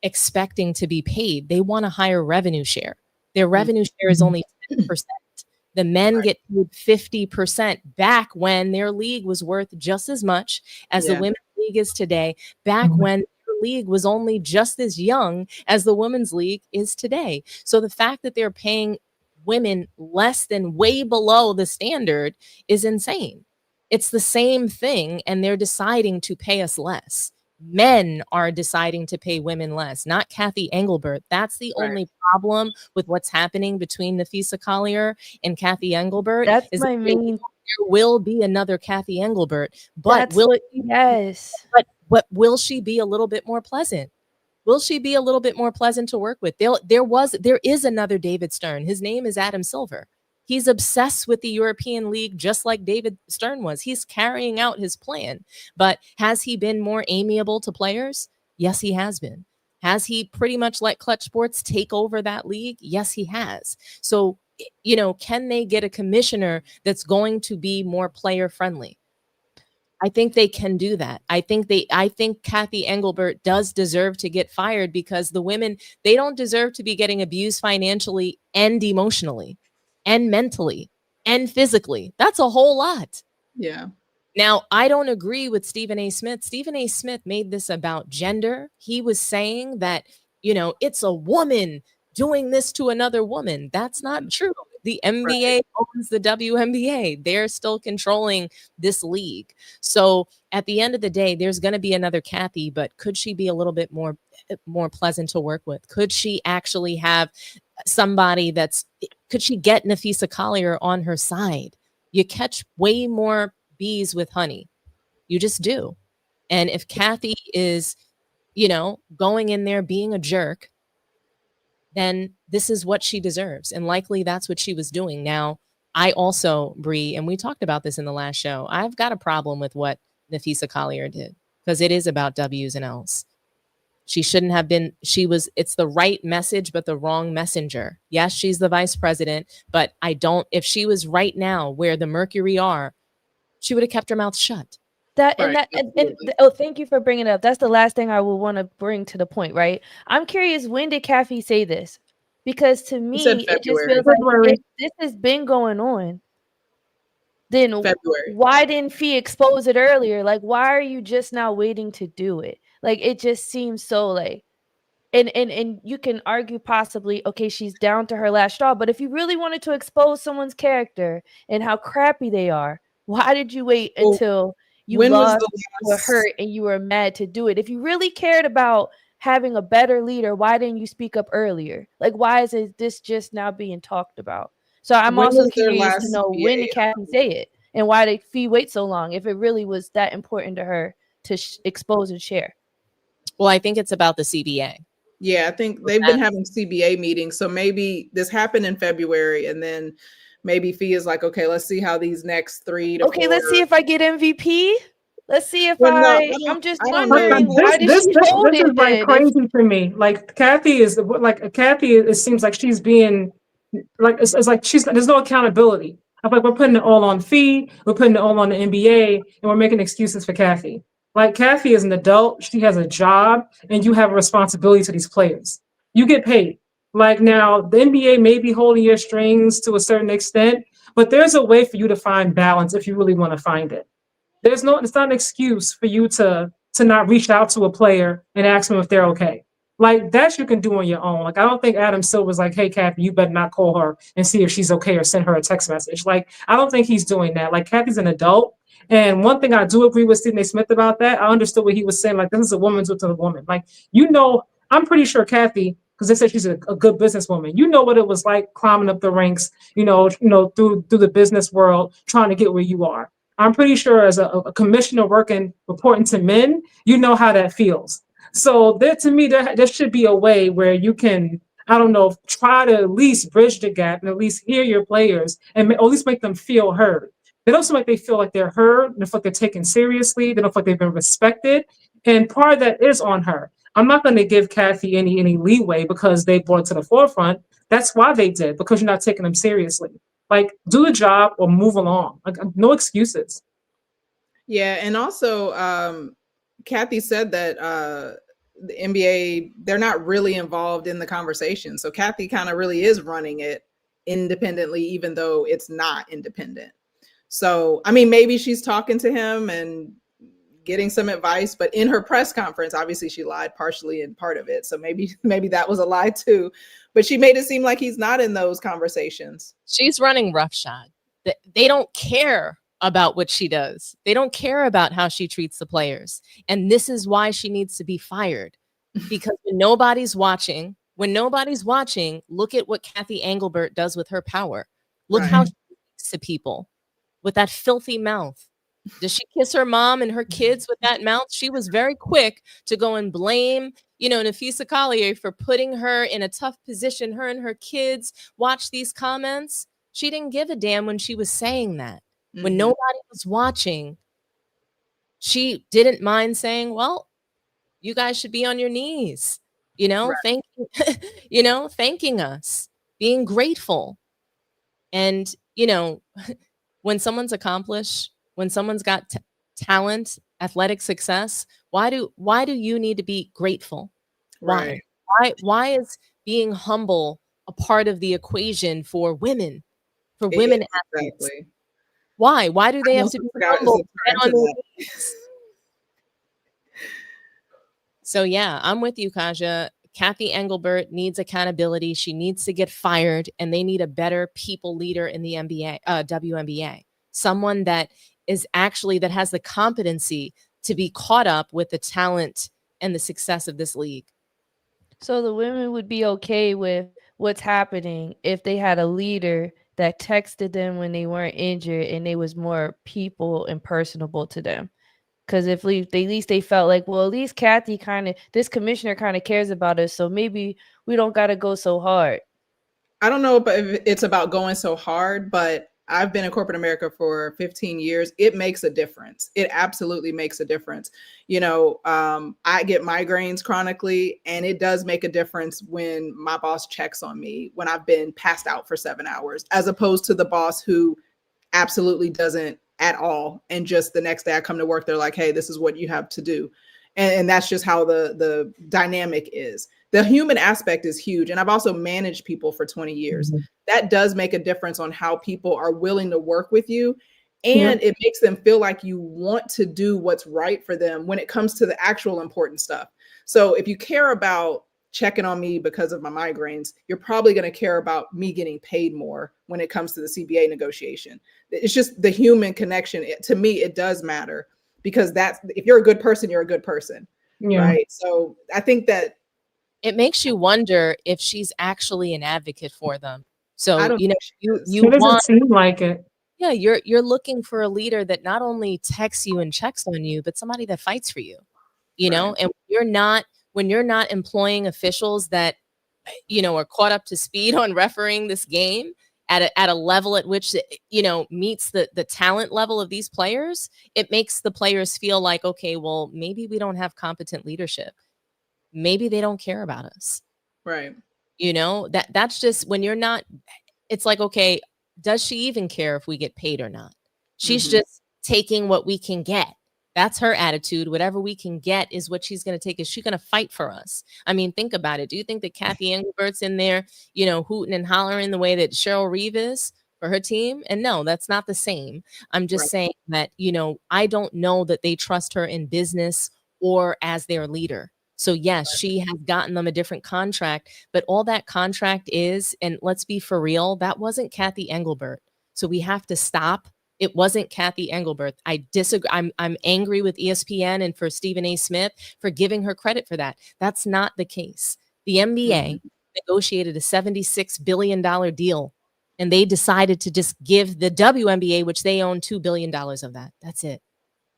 expecting to be paid. They want a higher revenue share. Their revenue share is only 10%. The men get paid 50% back when their league was worth just as much as the women's league is today, back when the league was only just as young as the women's league is today. So the fact that they're paying women less than way below the standard is insane. It's the same thing, and they're deciding to pay us less. Men are deciding to pay women less, not Cathy Englebert. That's the only problem with what's happening between Napheesa Collier and Cathy Englebert. That's is my that main. there will be another Cathy Englebert, but yes. But will she be a little bit more pleasant? Will she be a little bit more pleasant to work with? There is another David Stern. His name is Adam Silver. He's obsessed with the European League, just like David Stern was. He's carrying out his plan. But has he been more amiable to players? Yes, he has been. Has he pretty much let Clutch Sports take over that league? Yes, he has. So, can they get a commissioner that's going to be more player friendly? I think they can do that. I think Cathy Englebert does deserve to get fired, because the women, they don't deserve to be getting abused financially and emotionally and mentally and physically. That's a whole lot. Yeah. Now, I don't agree with Stephen A. Smith. Stephen A. Smith made this about gender. He was saying that, it's a woman doing this to another woman. That's not true. The NBA owns the WNBA. They're still controlling this league. So at the end of the day, there's going to be another Cathy, but could she be a little bit more pleasant to work with? Could she actually have somebody could she get Napheesa Collier on her side? You catch way more bees with honey. You just do. And if Cathy is, going in there being a jerk, then this is what she deserves. And likely that's what she was doing. Now, I also, Bree, and we talked about this in the last show, I've got a problem with what Napheesa Collier did, because it is about W's and L's. She shouldn't have been, it's the right message, but the wrong messenger. Yes, she's the vice president, but if she was right now where the Mercury are, she would have kept her mouth shut. Thank you for bringing it up. That's the last thing I will want to bring to the point, right? I'm curious, when did Cathy say this? Because to me, it just feels like if this has been going on, then why didn't Fee expose it earlier? Like, why are you just now waiting to do it? Like, it just seems so like, and you can argue possibly, okay, she's down to her last straw, but if you really wanted to expose someone's character and how crappy they are, why did you wait until you lost or hurt and you were mad to do it? If you really cared about having a better leader, why didn't you speak up earlier? Like, why is this just now being talked about? So I'm also curious to know, when did Cathy say it, and why did Fee wait so long if it really was that important to her to expose and share? Well, I think it's about the CBA. Yeah, I think they've been having CBA meetings. So maybe this happened in February, and then maybe Fee is like, okay, let's see how these next 3 to 4. Okay, let's see if I get MVP. Let's see if I'm just wondering, why did she hold it? This is like crazy for me. Like Cathy it seems like she's being like, it's like there's no accountability. I'm like, we're putting it all on Fee, we're putting it all on the NBA, and we're making excuses for Cathy. Like, Cathy is an adult, she has a job, and you have a responsibility to these players. You get paid. Like, now the NBA may be holding your strings to a certain extent, but there's a way for you to find balance if you really want to find it. It's not an excuse for you to not reach out to a player and ask them if they're okay. Like, that you can do on your own. Like, I don't think Adam Silver's like, hey, Cathy, you better not call her and see if she's okay or send her a text message. Like, I don't think he's doing that. Like, Cathy's an adult. And one thing I do agree with Stephen A. Smith about that, I understood what he was saying. Like, this is a woman to a woman. Like, I'm pretty sure Cathy, because they said she's a good businesswoman. You know what it was like climbing up the ranks, through the business world, trying to get where you are. I'm pretty sure as a commissioner reporting to men, you know how that feels. So to me, there should be a way where you can, I don't know, try to at least bridge the gap and at least hear your players and at least make them feel heard. They don't seem like they feel like they're heard. They feel like they're taken seriously. They don't feel like they've been respected. And part of that is on her. I'm not going to give Cathy any leeway because they brought it to the forefront. That's why they did, because you're not taking them seriously. Like, do the job or move along. Like, no excuses. Yeah, and also Cathy said that the NBA, they're not really involved in the conversation. So Cathy kind of really is running it independently, even though it's not independent. So, I mean, maybe she's talking to him and getting some advice, but in her press conference, obviously she lied partially in part of it. So maybe that was a lie too, but she made it seem like he's not in those conversations. She's running roughshod. They don't care about what she does. They don't care about how she treats the players. And this is why she needs to be fired. Because when nobody's watching, look at what Cathy Englebert does with her power. Look how she speaks to people with that filthy mouth. Does she kiss her mom and her kids with that mouth? She was very quick to go and blame, Napheesa Collier for putting her in a tough position. Her and her kids watch these comments. She didn't give a damn when she was saying that. When nobody was watching, she didn't mind saying, well, you guys should be on your knees, thanking us, being grateful. And, when someone's accomplished, when someone's got talent, athletic success, why do you need to be grateful? Right. Why is being humble a part of the equation for women, athletes? Exactly. Why do they have to be humble? So yeah, I'm with you, Kaja. Cathy Englebert needs accountability. She needs to get fired, and they need a better people leader in the WNBA. Someone that has the competency to be caught up with the talent and the success of this league. So the women would be okay with what's happening if they had a leader that texted them when they weren't injured and they was more people and personable to them. Because at least they felt like, well, at least Cathy this commissioner kind of cares about us, so maybe we don't got to go so hard. I don't know if it's about going so hard, but I've been in corporate America for 15 years. It makes a difference. It absolutely makes a difference. I get migraines chronically, and it does make a difference when my boss checks on me when I've been passed out for 7 hours, as opposed to the boss who absolutely doesn't at all. And just the next day I come to work, they're like, hey, this is what you have to do. And that's just how the dynamic is. The human aspect is huge. And I've also managed people for 20 years. That does make a difference on how people are willing to work with you. And it makes them feel like you want to do what's right for them when it comes to the actual important stuff. So if you care about checking on me because of my migraines, you're probably going to care about me getting paid more when it comes to the CBA negotiation. It's just the human connection. To me, it does matter, because if you're a good person, you're a good person. Right. So I think that it makes you wonder if she's actually an advocate for them. So, it doesn't seem like it. Yeah, you're looking for a leader that not only texts you and checks on you, but somebody that fights for you. And when you're not employing officials that are caught up to speed on refereeing this game at a level at which meets the talent level of these players, it makes the players feel like, okay, well, maybe we don't have competent leadership. Maybe they don't care about us. Right. That's just when you're not, it's like, okay, does she even care if we get paid or not? She's just taking what we can get. That's her attitude. Whatever we can get is what she's going to take. Is she going to fight for us? I mean, think about it. Do you think that Cathy Englebert's in there, hooting and hollering the way that Cheryl Reeve is for her team? And no, that's not the same. I'm just saying that, I don't know that they trust her in business or as their leader. So yes, she has gotten them a different contract, but all that contract is, and let's be for real, that wasn't Cathy Englebert. So we have to stop. It wasn't Cathy Englebert. I disagree. I'm angry with ESPN and for Stephen A. Smith for giving her credit for that. That's not the case. The NBA negotiated a $76 billion deal, and they decided to just give the WNBA, which they own, $2 billion of that. That's it.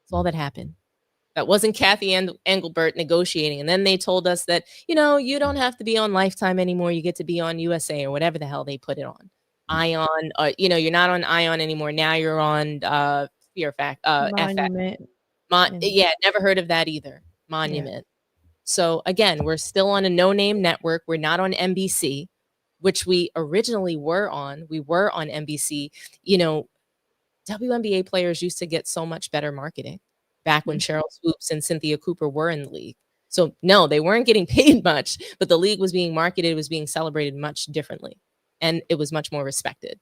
That's all that happened. That wasn't Cathy Englebert negotiating. And then they told us that, you don't have to be on Lifetime anymore. You get to be on USA or whatever the hell they put it on. Ion, you're not on Ion anymore. Now you're on Fear Fact. Monument. Yeah, never heard of that either. Monument. Yeah. So again, we're still on a no-name network. We're not on NBC, which we originally were on. We were on NBC. WNBA players used to get so much better marketing back when Cheryl Swoops and Cynthia Cooper were in the league. So no, they weren't getting paid much, but the league was being marketed, was being celebrated much differently. and it was much more respected.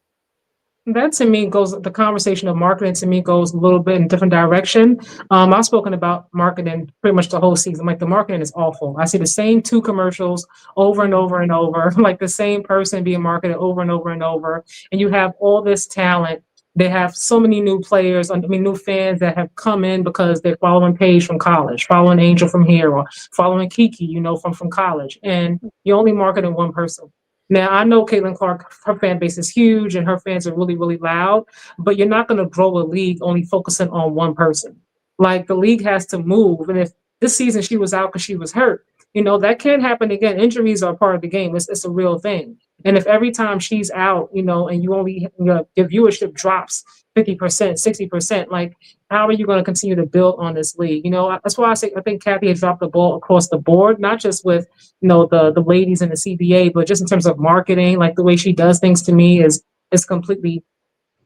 That to me goes, the conversation of marketing to me goes a little bit in a different direction. I've spoken about marketing pretty much the whole season. Like the marketing is awful. I see the same 2 commercials over and over and over, like the same person being marketed over and over and over. And you have all this talent. They have so many new players, new fans that have come in because they're following Paige from college, following Angel from here, or following Kiki, from college. And you only marketing one person. Now, I know Caitlin Clark, her fan base is huge and her fans are really, really loud, but you're not going to grow a league only focusing on one person. Like the league has to move. And if this season she was out because she was hurt, that can happen again. Injuries are part of the game. It's a real thing. And if every time she's out, and you only, your viewership drops 50%, 60%, like how are you going to continue to build on this league? That's why I think Cathy has dropped the ball across the board, not just with the ladies in the CBA, but just in terms of marketing, like the way she does things to me is completely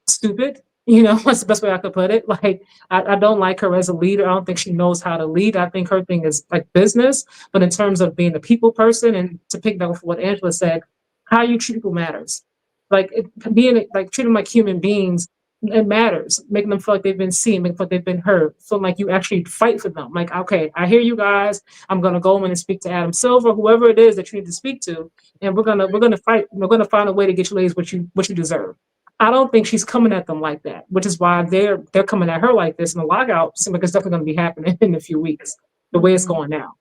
stupid. That's the best way I could put it. Like I don't like her as a leader. I don't think she knows how to lead. I think her thing is like business, but in terms of being a people person, and to pick up what Angela said, how you treat people matters. Like being like treat them like human beings. It matters. Making them feel like they've been seen, making them feel like they've been heard, feeling like you actually fight for them. Like, okay, I hear you guys. I'm gonna go in and speak to Adam Silver, whoever it is that you need to speak to, and we're gonna fight. We're gonna find a way to get you ladies what you deserve. I don't think she's coming at them like that, which is why they're coming at her like this. And the lockout seems like it's definitely going to be happening in a few weeks, the way it's going now.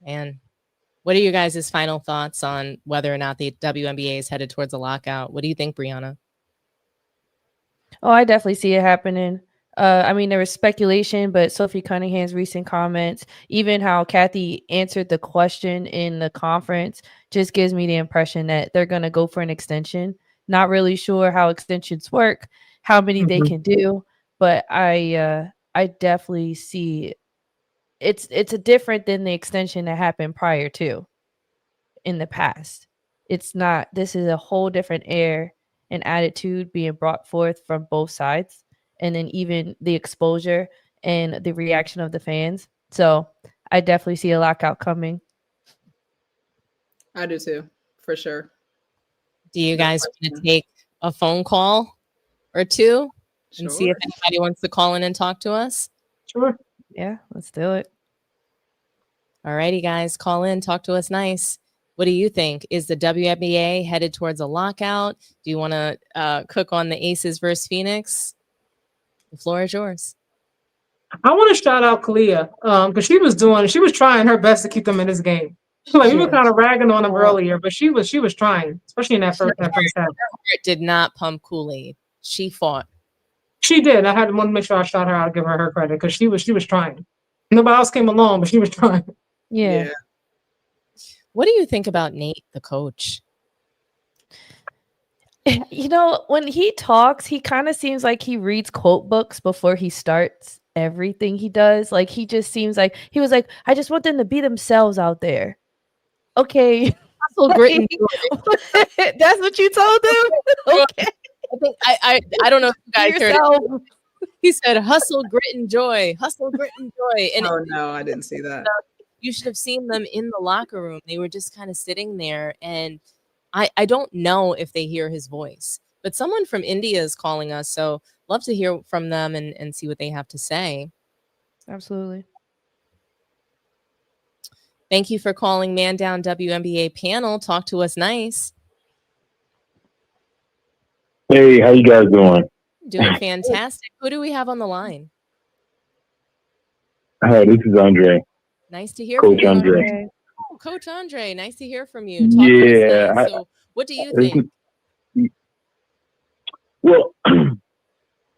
And what are you guys' final thoughts on whether or not the WNBA is headed towards a lockout? What do you think, Brianna? Oh, I definitely see it happening. There was speculation, but Sophie Cunningham's recent comments, even how Cathy answered the question in the conference, just gives me the impression that they're going to go for an extension. Not really sure how extensions work, how many they can do, but I definitely see it's a different than the extension that happened prior to in the past. It's not. This is a whole different air and attitude being brought forth from both sides. And then even the exposure and the reaction of the fans. So I definitely see a lockout coming. I do too, for sure. Do you guys want to take a phone call or two and see if anybody wants to call in and talk to us? Sure. Yeah, let's do it. All righty, guys, call in, talk to us nice. What do you think? Is the WNBA headed towards a lockout? Do you want to cook on the Aces versus Phoenix? The floor is yours. I want to shout out Collier because she was trying her best to keep them in this game. Like we were kind of ragging on them earlier, but she was trying, especially in that first half. Her heart did not pump Kool-Aid. She fought. She did. I want to make sure I shout her out, give her credit because she was trying. Nobody else came along, but she was trying. Yeah. What do you think about Nate, the coach? When he talks, he kind of seems like he reads quote books before he starts everything he does. Like he just seems like he was like, I just want them to be themselves out there. Okay. Hustle, grit, and joy. That's what you told them? Okay. I don't know if you guys heard it. He said, hustle, grit, and joy. Hustle, grit, and joy. And no, I didn't see that. You should have seen them in the locker room. They were just kind of sitting there, and I don't know if they hear his voice, but someone from India is calling us, so love to hear from them and see what they have to say. Absolutely. Thank you for calling Man Down WNBA panel. Talk to us nice. Hey, how you guys doing? Doing fantastic. Who do we have on the line? Hi, this is Andre. Nice to hear Coach from you. Andre. Oh, Coach Andre, nice to hear from you. Talk to us nice. So what do you think? Well,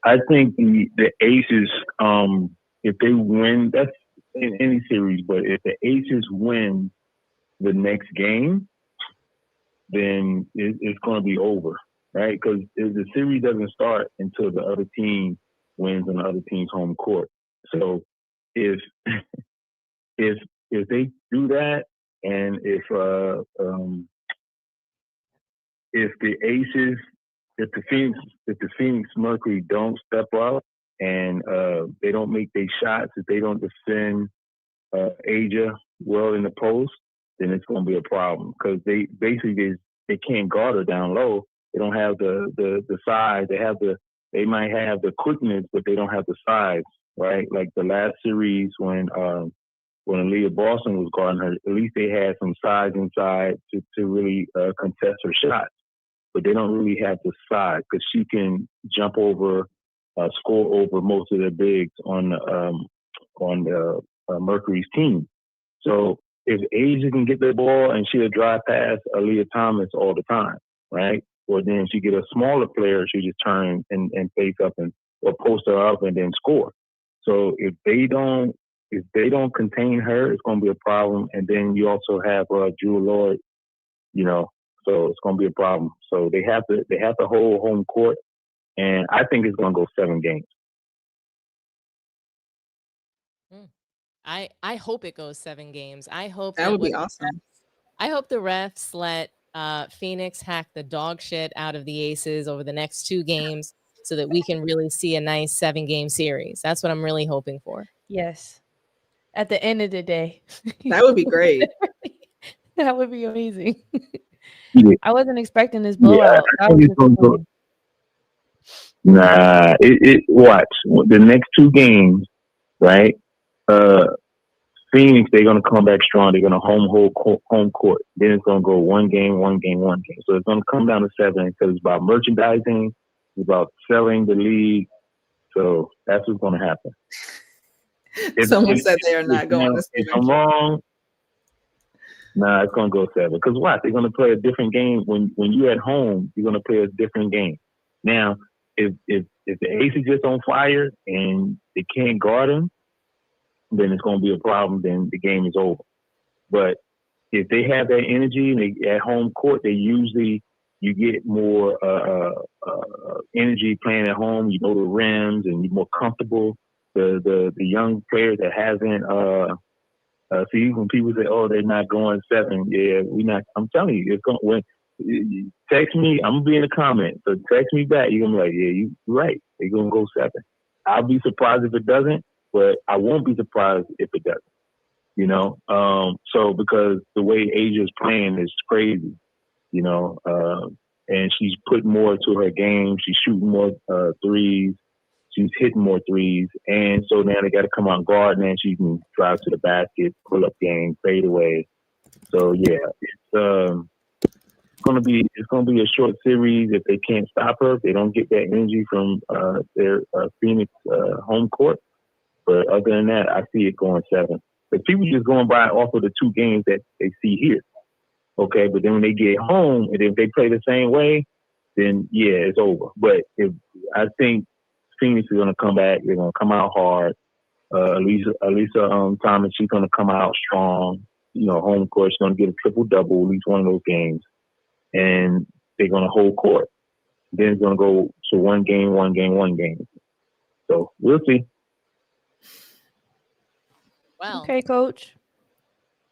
I think the Aces, if they win, that's in any series, but if the Aces win the next game, then it's going to be over, right? Because the series doesn't start until the other team wins on the other team's home court. So if they do that, and if the Aces, if the Phoenix Mercury don't step up and they don't make their shots, if they don't defend Aja well in the post, then it's going to be a problem because they can't guard her down low. They don't have the size. They might have the quickness, but they don't have the size, right? Like the last series when Aaliyah Boston was guarding her, at least they had some size inside to really contest her shots. But they don't really have the size because she can jump over, score over most of the bigs on Mercury's team. So if Asia can get the ball and she'll drive past Aaliyah Thomas all the time, right? Or then she get a smaller player, she just turn and face up or post her up and then score. So if they don't contain her, it's going to be a problem. And then you also have Drew Lloyd, so it's going to be a problem. So they have to hold home court, and I think it's going to go 7 games. I hope it goes 7 games. I hope that would be awesome. I hope the refs let Phoenix hack the dog shit out of the Aces over the next 2 games so that we can really see a nice 7-game series. That's what I'm really hoping for. Yes. At the end of the day. That would be great. That would be amazing. Yeah. I wasn't expecting this blowout. Nah, watch the next 2 games, right? Phoenix, they're gonna come back strong. They're gonna home court. Then it's gonna go 1 game, 1 game, 1 game. So it's gonna come down to 7 because it's about merchandising, it's about selling the league. So that's what's gonna happen. Someone said they are not going to 7. If I'm wrong, nah, it's gonna go 7. Because what? They're gonna play a different game. When you're at home, you're gonna play a different game. Now, if the Ace is just on fire and they can't guard him, then it's going to be a problem. Then the game is over. But if they have that energy and they at home court, you get more energy playing at home. You know the rims and you're more comfortable. The young players that hasn't see when people say, "Oh, they're not going 7," yeah, we're not. I'm telling you, it's going when. Text me, I'm gonna be in the comments. So text me back. You're gonna be like, yeah, you're right. They're gonna go 7. I'll be surprised if it doesn't, but I won't be surprised if it doesn't. So because the way Asia's playing is crazy, and she's putting more to her game. She's shooting more threes. She's hitting more threes, and so now they got to come out guard, and she can drive to the basket, pull up game, fade away. So yeah, it's gonna be a short series if they can't stop her. If they don't get that energy from their Phoenix home court. But other than that, I see it going 7. But people just going by off of the 2 games that they see here. Okay, but then when they get home and if they play the same way, then yeah, it's over. But I think Phoenix is gonna come back. They're gonna come out hard. Alisa Thomas, she's gonna come out strong. Home court, she's gonna get a triple-double at least one of those games. And they're going to hold court. Then it's going to go to 1 game, 1 game, 1 game. So we'll see. Well, okay, Coach.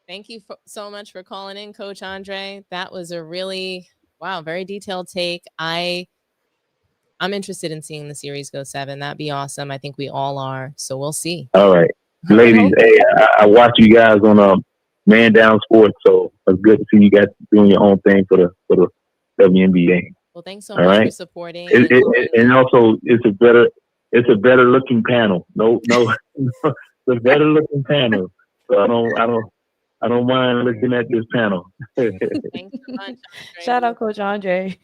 Thank you so much for calling in, Coach Andre. That was a really, very detailed take. I'm interested in seeing the series go 7. That'd be awesome. I think we all are. So we'll see. All right. Ladies, hey, I watch you guys on Man Down Sports, so it's good to see you guys doing your own thing for the WNBA. Well, thanks so much for supporting. And also, it's a better looking panel. No, it's a better looking panel. So I don't mind looking at this panel. Thanks so much, Andre. Shout out, Coach Andre.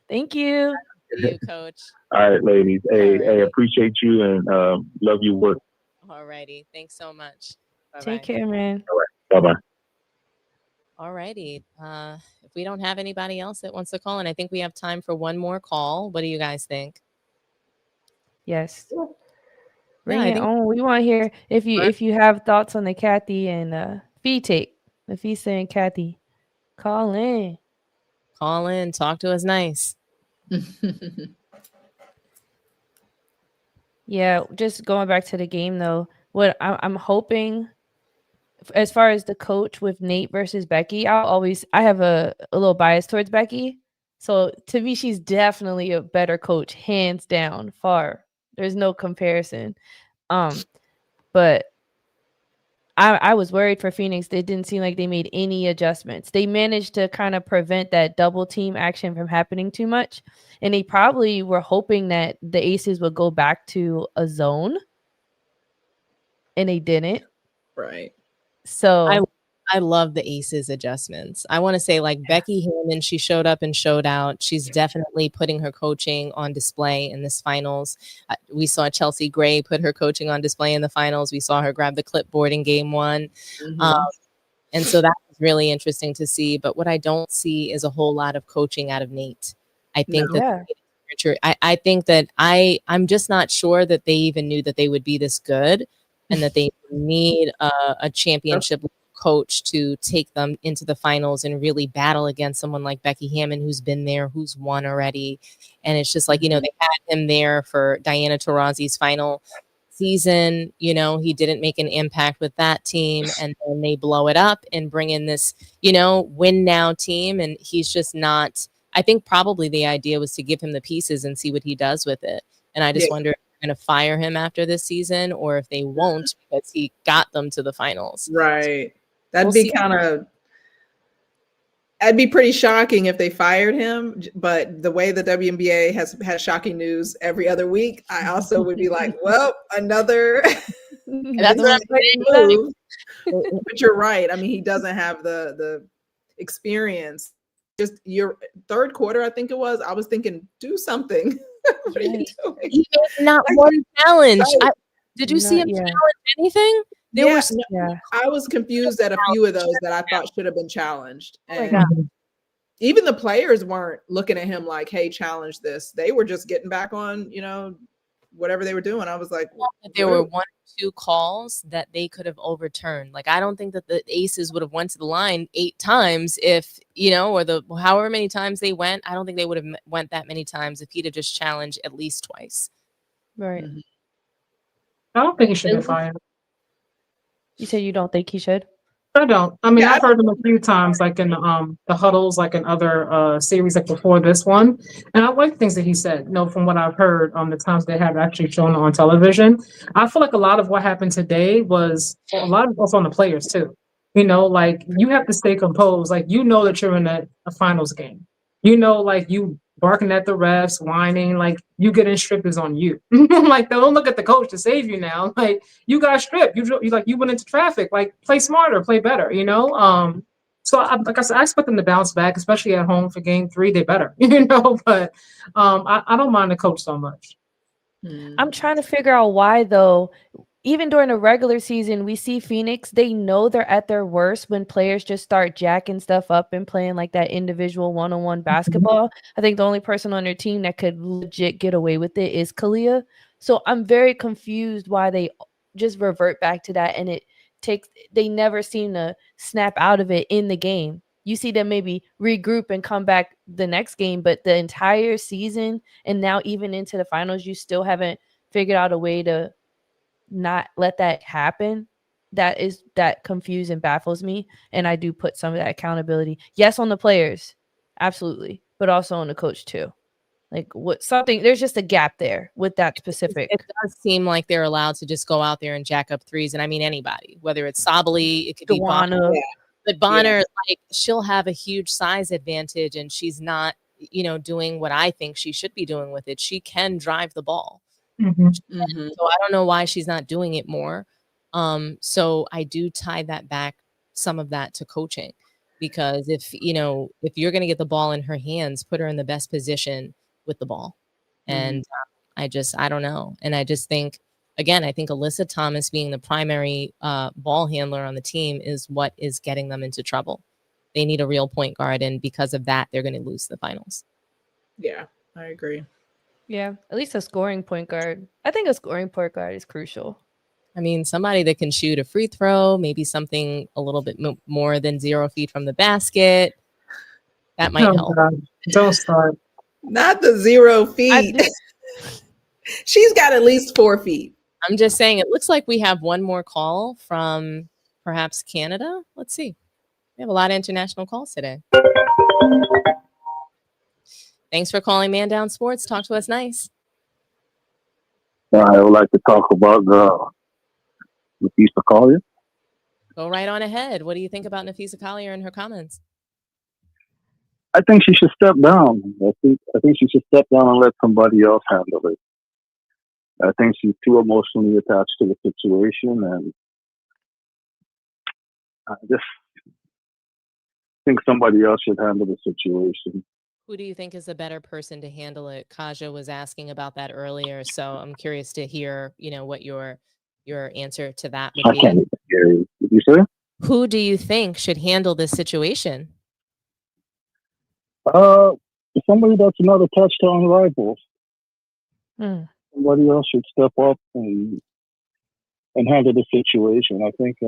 Thank you. Thank you, Coach. All right, ladies. Hey, appreciate you and love your work. All righty. Thanks so much. Bye-bye. Take care, man. All right. Bye-bye. All righty. If we don't have anybody else that wants to call in, I think we have time for one more call. What do you guys think? Yes. Bring it on. We want to hear if you have thoughts on the Cathy and Fee take. Napheesa and Cathy. Call in. Call in. Talk to us nice. Yeah, just going back to the game though. What I'm hoping, as far as the coach with Nate versus Becky, I have a little bias towards Becky. So to me, she's definitely a better coach, hands down, far. There's no comparison. But I was worried for Phoenix. It didn't seem like they made any adjustments. They managed to kind of prevent that double team action from happening too much. And they probably were hoping that the Aces would go back to a zone. And they didn't. Right. So I love the Aces adjustments. I want to say, like, Becky Hammond, she showed up and showed out. She's definitely putting her coaching on display in this finals. We saw Chelsea Gray put her coaching on display in the finals. We saw her grab the clipboard in game one. And so that was really interesting to see. But what I don't see is a whole lot of coaching out of Nate. I think I think that I'm just not sure that they even knew that they would be this good and that they need a championship coach to take them into the finals and really battle against someone like Becky Hammond, who's been there, who's won already. And it's just like, they had him there for Diana Taurasi's final season. He didn't make an impact with that team, and then they blow it up and bring in this, win now team. And he's just not, I think probably the idea was to give him the pieces and see what he does with it. And I just wonder if they're going to fire him after this season or if they won't because he got them to the finals. Right. That'd be pretty shocking if they fired him. But the way the WNBA has shocking news every other week, I also would be like, well, another. That's what I'm saying. But you're right. I mean, he doesn't have the experience. Just your third quarter, I think it was. I was thinking, do something. What are you doing? He made not one challenge. Did you see him challenge anything? I was confused at a few of those that I thought should have been challenged. And even the players weren't looking at him like, hey, challenge this. They were just getting back on, whatever they were doing. I was like, there were 1 or 2 calls that they could have overturned. Like, I don't think that the Aces would have went to the line 8 times if, or the however many times they went. I don't think they would have went that many times if he'd have just challenged at least twice. Right. I don't think he should be fired. You said you don't think he should? I don't. I mean, I've heard him a few times, like in the huddles, like in other series, like before this one, and I like things that he said. From what I've heard, the times they have actually shown on television, I feel like a lot of what happened today was a lot of also on the players too. Like you have to stay composed. Like that you're in a finals game. Like you barking at the refs, whining, like you getting stripped is on you. Like don't look at the coach to save you now. Like you got stripped. You went into traffic. Like play smarter, play better. So like I said, I expect them to bounce back, especially at home for game 3. They better. But I don't mind the coach so much. I'm trying to figure out why though. Even during the regular season, we see Phoenix, they know they're at their worst when players just start jacking stuff up and playing like that individual one-on-one basketball. I think the only person on their team that could legit get away with it is Collier. So I'm very confused why they just revert back to that, and they never seem to snap out of it in the game. You see them maybe regroup and come back the next game, but the entire season and now even into the finals, you still haven't figured out a way to not let that happen. That confuses and baffles me, and I do put some of that accountability, yes, on the players, absolutely, but also on the coach too. Like there's just a gap there with that specific. It does seem like they're allowed to just go out there and jack up threes, and I mean anybody, whether it's Sabali, it could be Bonner, but Bonner, like she'll have a huge size advantage, and she's not, doing what I think she should be doing with it. She can drive the ball. So I don't know why she's not doing it more. So I do tie that back, some of that to coaching, because if you're going to get the ball in her hands, put her in the best position with the ball. And I don't know. And I just think, again, I think Alyssa Thomas being the primary ball handler on the team is what is getting them into trouble. They need a real point guard, and because of that, they're going to lose the finals. Yeah, I agree. Yeah, at least a scoring point guard. I think a scoring point guard is crucial. I mean, somebody that can shoot a free throw, maybe something a little bit more than 0 feet from the basket. That might help. God. Don't start. Not the 0 feet. She's got at least 4 feet. I'm just saying, it looks like we have one more call from perhaps Canada. Let's see. We have a lot of international calls today. Thanks for calling Man Down Sports. Talk to us nice. I would like to talk about Napheesa Collier. Go right on ahead. What do you think about Napheesa Collier and her comments? I think she should step down. I think she should step down and let somebody else handle it. I think she's too emotionally attached to the situation, and I just think somebody else should handle the situation. Who do you think is a better person to handle it? Kaja was asking about that earlier, so I'm curious to hear, what your answer to that would I be. can't even hear you. Did you say? Who do you think should handle this situation? Somebody that's not attached to unrivals. Somebody else should step up and handle the situation. I think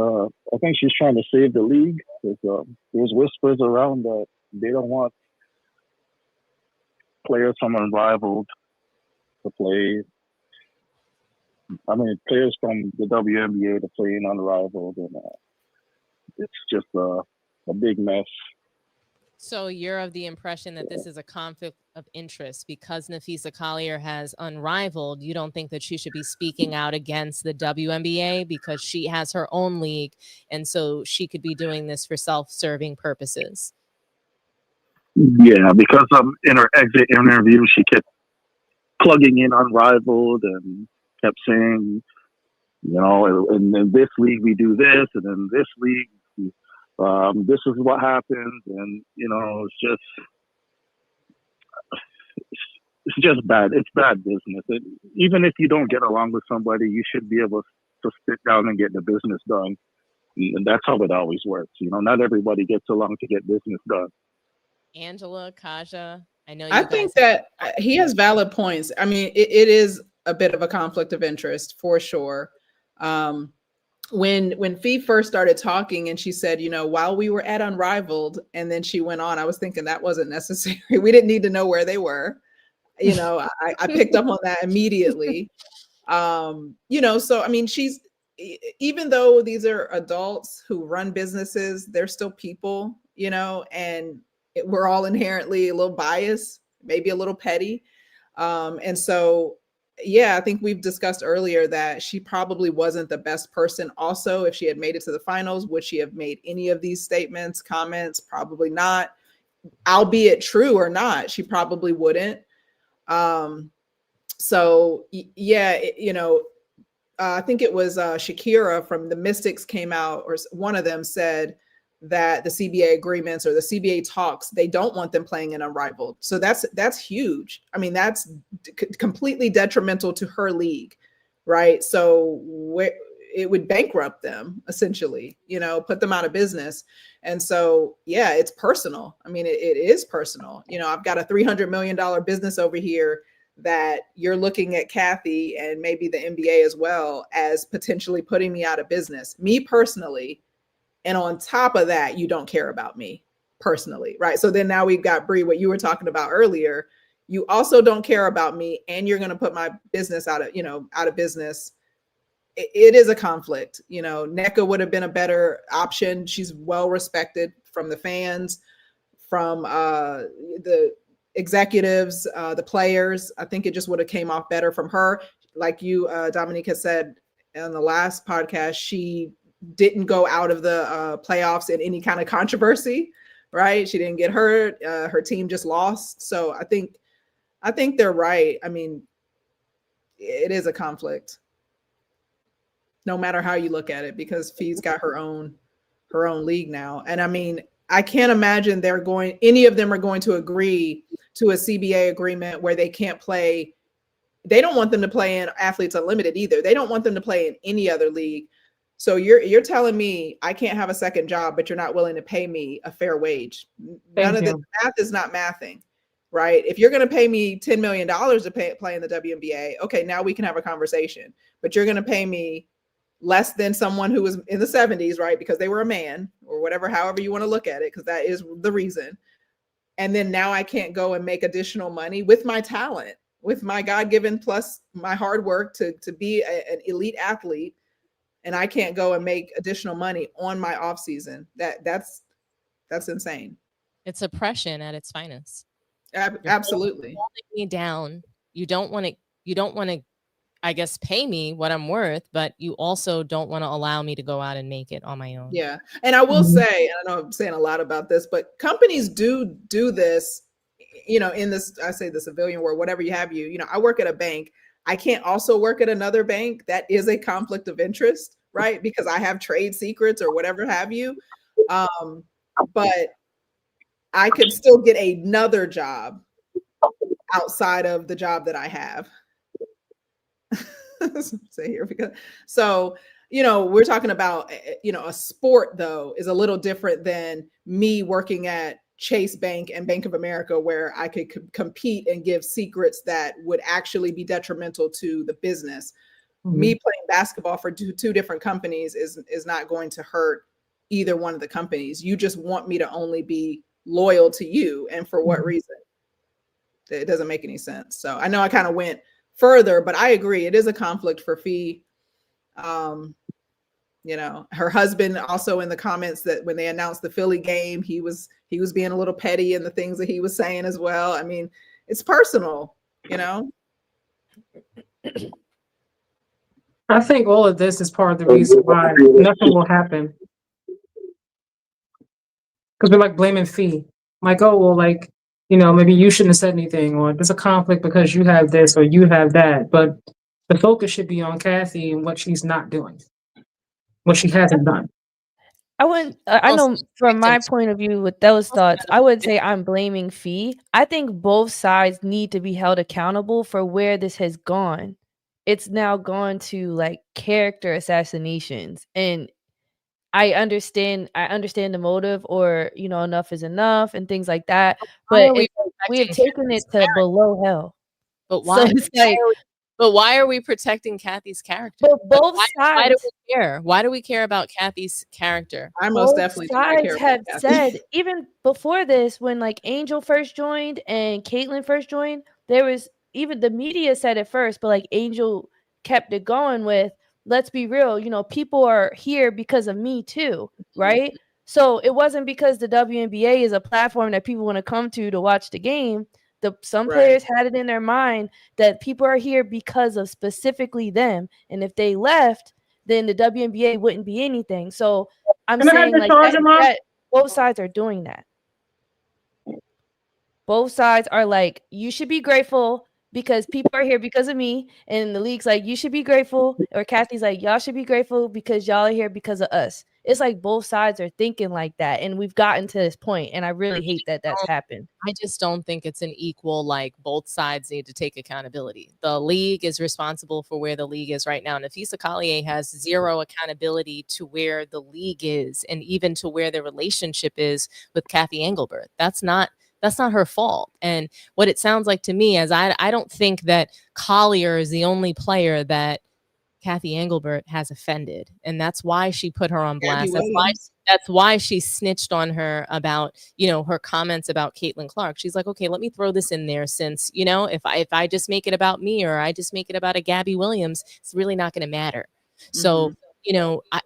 she's trying to save the league. There's whispers around that they don't want players from unrivaled to play. I mean, players from the WNBA to play in unrivaled, and it's just a big mess. So you're of the impression that this is a conflict of interest because Napheesa Collier has unrivaled. You don't think that she should be speaking out against the WNBA because she has her own league, and so she could be doing this for self-serving purposes. Yeah, because in her exit interview, she kept plugging in unrivaled and kept saying, in this league we do this, and in this league this is what happens, and it's just bad. It's bad business. Even if you don't get along with somebody, you should be able to sit down and get the business done. And that's how it always works. Not everybody gets along to get business done. Angela, Kaja, I know. I think that he has valid points. I mean, it is a bit of a conflict of interest for sure. When Fee first started talking and she said, while we were at Unrivaled, and then she went on, I was thinking that wasn't necessary. We didn't need to know where they were. I picked up on that immediately. So I mean, even though these are adults who run businesses, they're still people, and we're all inherently a little biased, maybe a little petty. And so yeah, I think we've discussed earlier that she probably wasn't the best person. Also, if she had made it to the finals, would she have made any of these statements, comments? Probably not. Albeit true or not, she probably wouldn't. So yeah, I think it was Shakira from the Mystics came out, or one of them said that the CBA agreements or the CBA talks, they don't want them playing in Unrivaled. So that's huge. I mean, that's completely detrimental to her league, right? So it would bankrupt them essentially, put them out of business. And so, yeah, it's personal. I mean, it is personal. I've got a $300 million business over here that you're looking at Cathy and maybe the NBA as well as potentially putting me out of business, me personally. And on top of that, you don't care about me personally, right? So then now we've got Bree, what you were talking about earlier. You also don't care about me, and you're going to put my business out of business. It is a conflict. NECA would have been a better option. She's well respected from the fans, from the executives, the players. I think it just would have came off better from her. Like you, Dominique, has said in the last podcast, she didn't go out of the playoffs in any kind of controversy, right? She didn't get hurt. Her team just lost. So I think they're right. I mean, it is a conflict, no matter how you look at it, because Fee's got her own league now. And I mean, I can't imagine any of them are going to agree to a CBA agreement where they can't play. They don't want them to play in Athletes Unlimited either. They don't want them to play in any other league. So you're telling me I can't have a second job, but you're not willing to pay me a fair wage. None of this math is not mathing, right? If you're going to pay me $10 million to play in the WNBA, okay, now we can have a conversation. But you're going to pay me less than someone who was in the 70s, right? Because they were a man or whatever, however you want to look at it, because that is the reason. And then now I can't go and make additional money with my talent, with my God-given plus my hard work to be an elite athlete. And I can't go and make additional money on my off season. That's insane. It's oppression at its finest. Absolutely. You're holding me down. You don't want to. I guess, pay me what I'm worth, but you also don't want to allow me to go out and make it on my own. Yeah. And I will say, I know I'm saying a lot about this, but companies do this, in this, I say the civilian world, whatever you have, I work at a bank. I can't also work at another bank. That is a conflict of interest, right? Because I have trade secrets or whatever have you. But I could still get another job outside of the job that I have. Say here because we're talking about a sport though is a little different than me working at Chase Bank and Bank of America, where I could compete and give secrets that would actually be detrimental to the business. Me playing basketball for two different companies is not going to hurt either one of the companies. You just want me to only be loyal to you, and for what reason? It doesn't make any sense. So I know I kind of went further, but I agree. It is a conflict for Fee. Her husband also in the comments that when they announced the Philly game, he was being a little petty in the things that he was saying as well. I mean, it's personal, I think all of this is part of the reason why nothing will happen. Because we're like blaming Fee. Like, oh, well, like, maybe you shouldn't have said anything, or there's a conflict because you have this or you have that. But the focus should be on Cathy and what she's not doing, what she hasn't done. I know from my point of view with those thoughts, I would say I'm blaming Fee. I think both sides need to be held accountable for where this has gone. It's now gone to like character assassinations, and I understand the motive, or enough is enough and things like that. But we have taken it to below hell. But why? So it's like, but why are we protecting Cathy's character? But both sides. Why do we care? Why do we care about Cathy's character? I most definitely sides have said, even before this, when like Angel first joined and Caitlyn first joined, there was even the media said it first, but like Angel kept it going with, let's be real, people are here because of me too, right? So it wasn't because the WNBA is a platform that people want to come to watch the game. Some players had it in their mind that people are here because of specifically them, and if they left, then the WNBA wouldn't be anything. So I'm saying like that both sides are doing that. Both sides are like, you should be grateful because people are here because of me, and the league's like, you should be grateful, or Cathy's like, y'all should be grateful because y'all are here because of us. It's like both sides are thinking like that, and we've gotten to this point, and I really hate that that's happened. I just don't think it's an equal, like both sides need to take accountability. The league is responsible for where the league is right now. Napheesa Collier has zero accountability to where the league is, and even to where the relationship is with Cathy Englebert. That's not her fault. And what it sounds like to me is I don't think that Collier is the only player that Cathy Englebert has offended. And that's why she put her on blast. That's why she snitched on her about, her comments about Caitlin Clark. She's like, okay, let me throw this in there since, if I just make it about me, or I just make it about a Gabby Williams, it's really not going to matter. So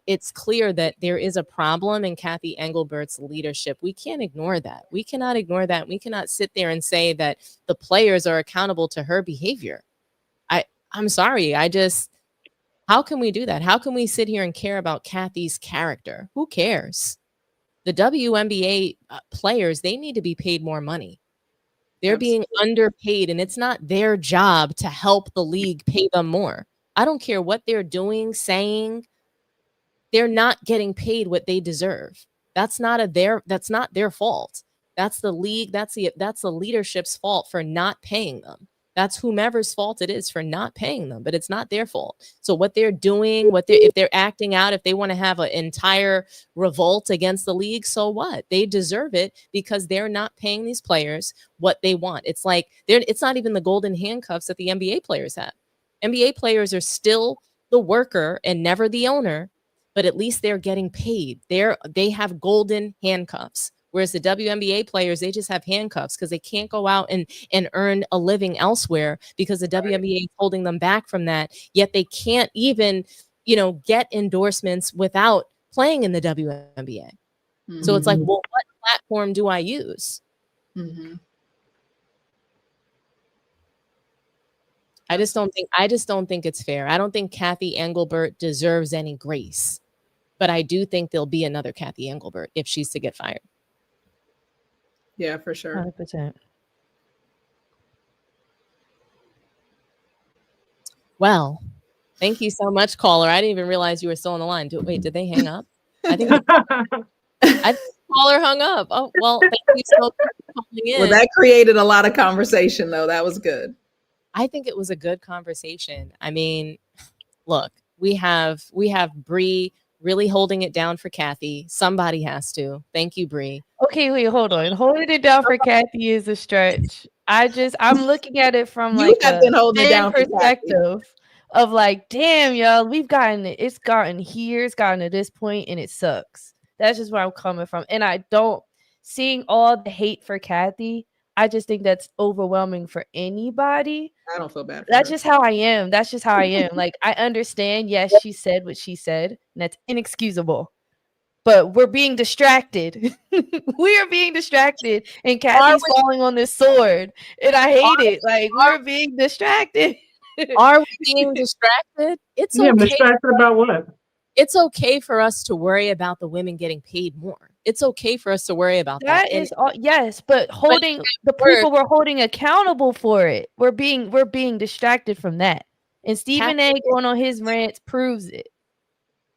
it's clear that there is a problem in Cathy Englebert's leadership. We can't ignore that. We cannot ignore that. We cannot sit there and say that the players are accountable to her behavior. I'm sorry. How can we do that? How can we sit here and care about Cathy's character? Who cares? The WNBA players, they need to be paid more money. They're being underpaid, and it's not their job to help the league pay them more. I don't care what they're doing, saying. They're not getting paid what they deserve. That's not their fault. That's the league. That's the leadership's fault for not paying them. That's whomever's fault it is for not paying them, but it's not their fault. So what they're doing, if they're acting out, if they want to have an entire revolt against the league, so what? They deserve it because they're not paying these players what they want. It's like it's not even the golden handcuffs that the NBA players have. NBA players are still the worker and never the owner, but at least they're getting paid. They have golden handcuffs. Whereas the WNBA players, they just have handcuffs because they can't go out and earn a living elsewhere because the WNBA is holding them back from that. Yet they can't even, get endorsements without playing in the WNBA. Mm-hmm. So it's like, well, what platform do I use? Mm-hmm. I just don't think it's fair. I don't think Cathy Englebert deserves any grace. But I do think there'll be another Cathy Englebert if she's to get fired. Yeah, for sure. 100%. Well, thank you so much, caller. I didn't even realize you were still on the line. Wait, did they hang up? I think the caller hung up. Oh, well, thank you so much for calling in. Well, that created a lot of conversation, though. That was good. I think it was a good conversation. I mean, look, we have Bree really holding it down for Cathy. Somebody has to. Thank you, Bree. Okay, wait, hold on. Holding it down for Cathy is a stretch. I'm looking at it from You like have a been holding it fan down for Cathy. perspective of like, damn, y'all, it's gotten here, it's gotten to this point, and it sucks. That's just where I'm coming from. And seeing all the hate for Cathy, I just think that's overwhelming for anybody. I don't feel bad for That's her. just how I am. That's just how I am. Like, I understand, yes, she said what she said, and that's inexcusable. But we're being distracted. We are being distracted, and Cathy's falling on this sword, and I hate it. Like, we're being distracted. Are we being distracted? It's Yeah, I'm okay. distracted about what? It's okay for us to worry about the women getting paid more. It's okay for us to worry about that. That is all, yes, but holding the people we're holding accountable for it. We're being distracted from that. And Stephen A. going on his rants proves it.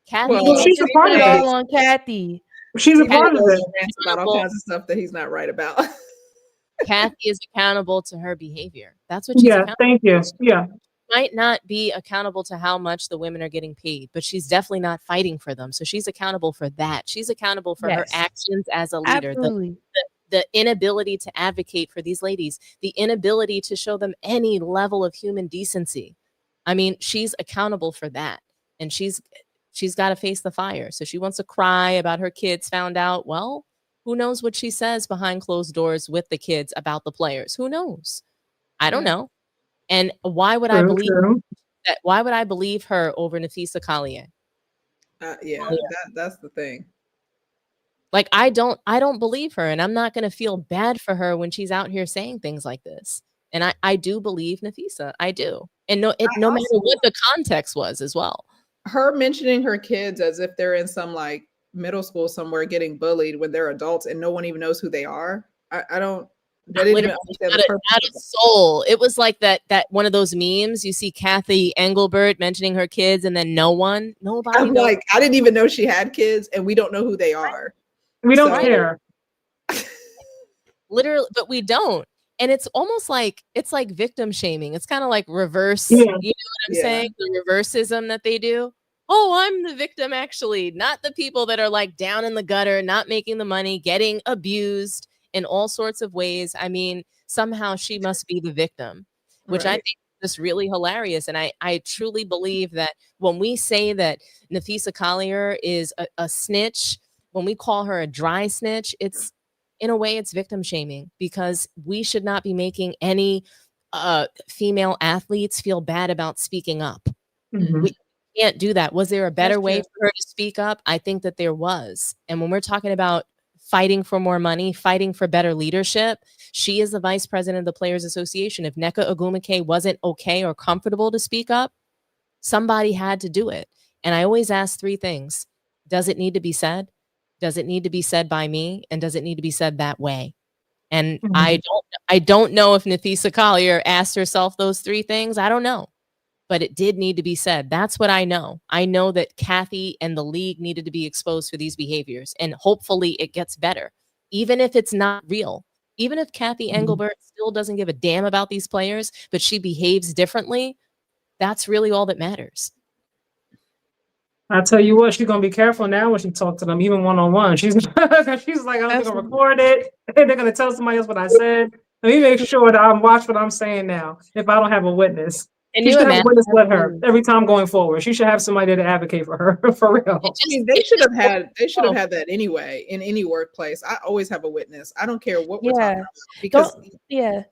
Cathy, Well, she's a part of it it. all on Cathy. She's a part of it. Rants about all kinds of stuff that he's not right about. Cathy is accountable to her behavior. That's what she's accountable. Thank you. Yeah. Might not be accountable to how much the women are getting paid, but she's definitely not fighting for them. So she's accountable for that. She's accountable for her actions as a leader. Absolutely. The inability to advocate for these ladies, the inability to show them any level of human decency. I mean, she's accountable for that. And she's got to face the fire. So she wants to cry about her kids found out. Well, who knows what she says behind closed doors with the kids about the players? Who knows? I don't know. And why would I believe that? Why would I believe her over Napheesa Collier? That's the thing. Like, I don't believe her, and I'm not going to feel bad for her when she's out here saying things like this. And I do believe Napheesa. I do. And no matter what the context was as well. Her mentioning her kids as if they're in some like middle school somewhere getting bullied when they're adults and no one even knows who they are. I don't. I didn't even understand the purpose. Not a soul. It was like that one of those memes. You see Cathy Englebert mentioning her kids, and then nobody. I'm knows. like, I didn't even know she had kids, and we don't know who they are. We don't care. Literally, but we don't. And it's almost like victim shaming. It's kind of like reverse. You know what I'm saying? The reversism that they do. Oh, I'm the victim, actually, not the people that are like down in the gutter, not making the money, getting abused in all sorts of ways. I mean, somehow she must be the victim, which I think is just really hilarious. And I truly believe that when we say that Napheesa Collier is a snitch, when we call her a dry snitch, it's in a way it's victim shaming, because we should not be making any female athletes feel bad about speaking up. We can't do that. Was there a better way for her to speak up? I think that there was. And when we're talking about fighting for more money, fighting for better leadership, she is the vice president of the Players Association. If Nneka Ogwumike wasn't okay or comfortable to speak up, somebody had to do it. And I always ask three things. Does it need to be said? Does it need to be said by me? And does it need to be said that way? And I don't know if Napheesa Collier asked herself those three things. I don't know. But it did need to be said. That's what I know. I know that Cathy and the league needed to be exposed for these behaviors. And hopefully it gets better. Even if it's not real. Even if Cathy Englebert still doesn't give a damn about these players, but she behaves differently, that's really all that matters. I tell you what, she's gonna be careful now when she talks to them, even one-on-one. She's like, I don't think I'm gonna record it. And they're gonna tell somebody else what I said. Let me make sure that I'm watch what I'm saying now. If I don't have a witness, she should have a witness with her every time going forward. She should have somebody to advocate for her, for real. I mean, they should have had that anyway in any workplace. I always have a witness. I don't care what we're talking about, because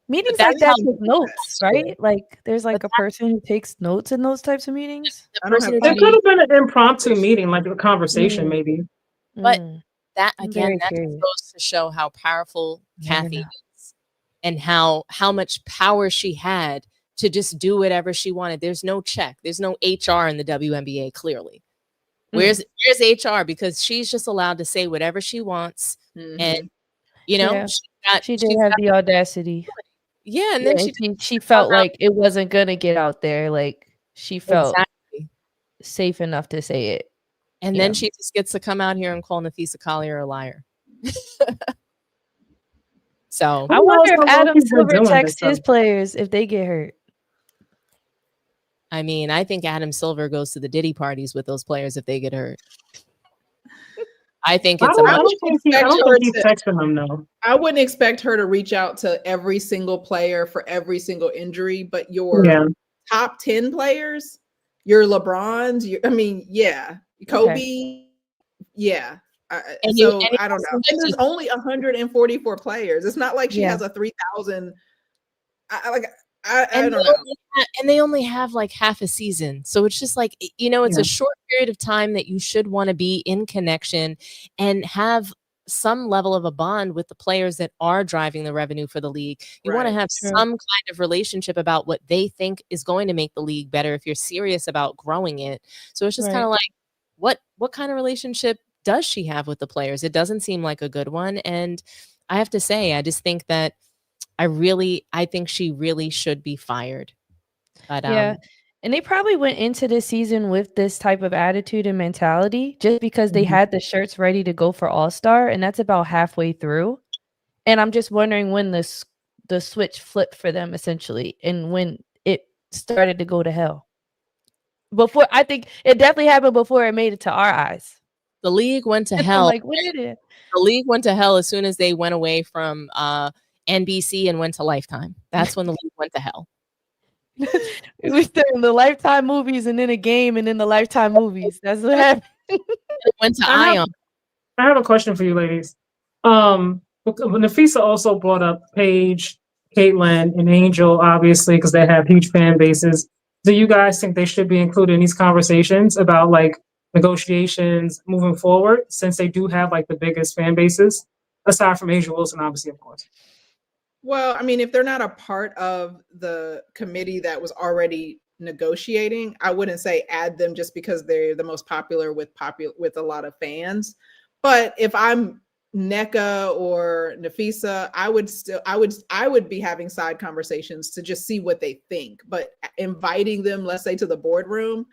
meetings like that take notes, right? Like there's like a person who takes notes in those types of meetings. It could have been an impromptu meeting, like a conversation, maybe. But that again, that just goes to show how powerful Cathy is, and how much power she had to just do whatever she wanted. There's no check. There's no HR in the WNBA, clearly. Where's HR? Because she's just allowed to say whatever she wants. And, you know, she did have the audacity. Yeah. And then she felt like it wasn't going to get out there. Like she felt safe enough to say it. And then she just gets to come out here and call Napheesa Collier a liar. So I wonder if Adam Silver texts his players if they get hurt. I mean, I think Adam Silver goes to the Diddy parties with those players if they get hurt. I think it's I don't think he's texting them, though. I wouldn't expect her to reach out to every single player for every single injury, but your top 10 players, your LeBrons, Kobe, I don't know. And there's only 144 players. It's not like she has a 3,000. I don't know. And they only have like half a season. So it's just like, you know, it's a short period of time that you should want to be in connection and have some level of a bond with the players that are driving the revenue for the league. You want to have some kind of relationship about what they think is going to make the league better if you're serious about growing it. So it's just kind of like, what kind of relationship does she have with the players? It doesn't seem like a good one. And I have to say, I just think that I think she really should be fired. But and they probably went into this season with this type of attitude and mentality just because they had the shirts ready to go for All-Star, and that's about halfway through. And I'm just wondering when the switch flipped for them essentially, and when it started to go to hell. Before, I think it definitely happened before it made it to our eyes. The league went to hell. Like, when did it? The league went to hell as soon as they went away from NBC and went to Lifetime. That's when the league went to hell. It was in the Lifetime movies and then a game and then the Lifetime movies. That's what happened. It went to Ion. I have a question for you ladies. Napheesa also brought up Paige, Caitlin, and Angel, obviously, because they have huge fan bases. Do you guys think they should be included in these conversations about like negotiations moving forward, since they do have like the biggest fan bases, aside from Asia Wilson, obviously, of course? Well, I mean, if they're not a part of the committee that was already negotiating, I wouldn't say add them just because they're the most popular with a lot of fans. But if I'm NECA or Napheesa, I would be having side conversations to just see what they think. But inviting them, let's say, to the boardroom,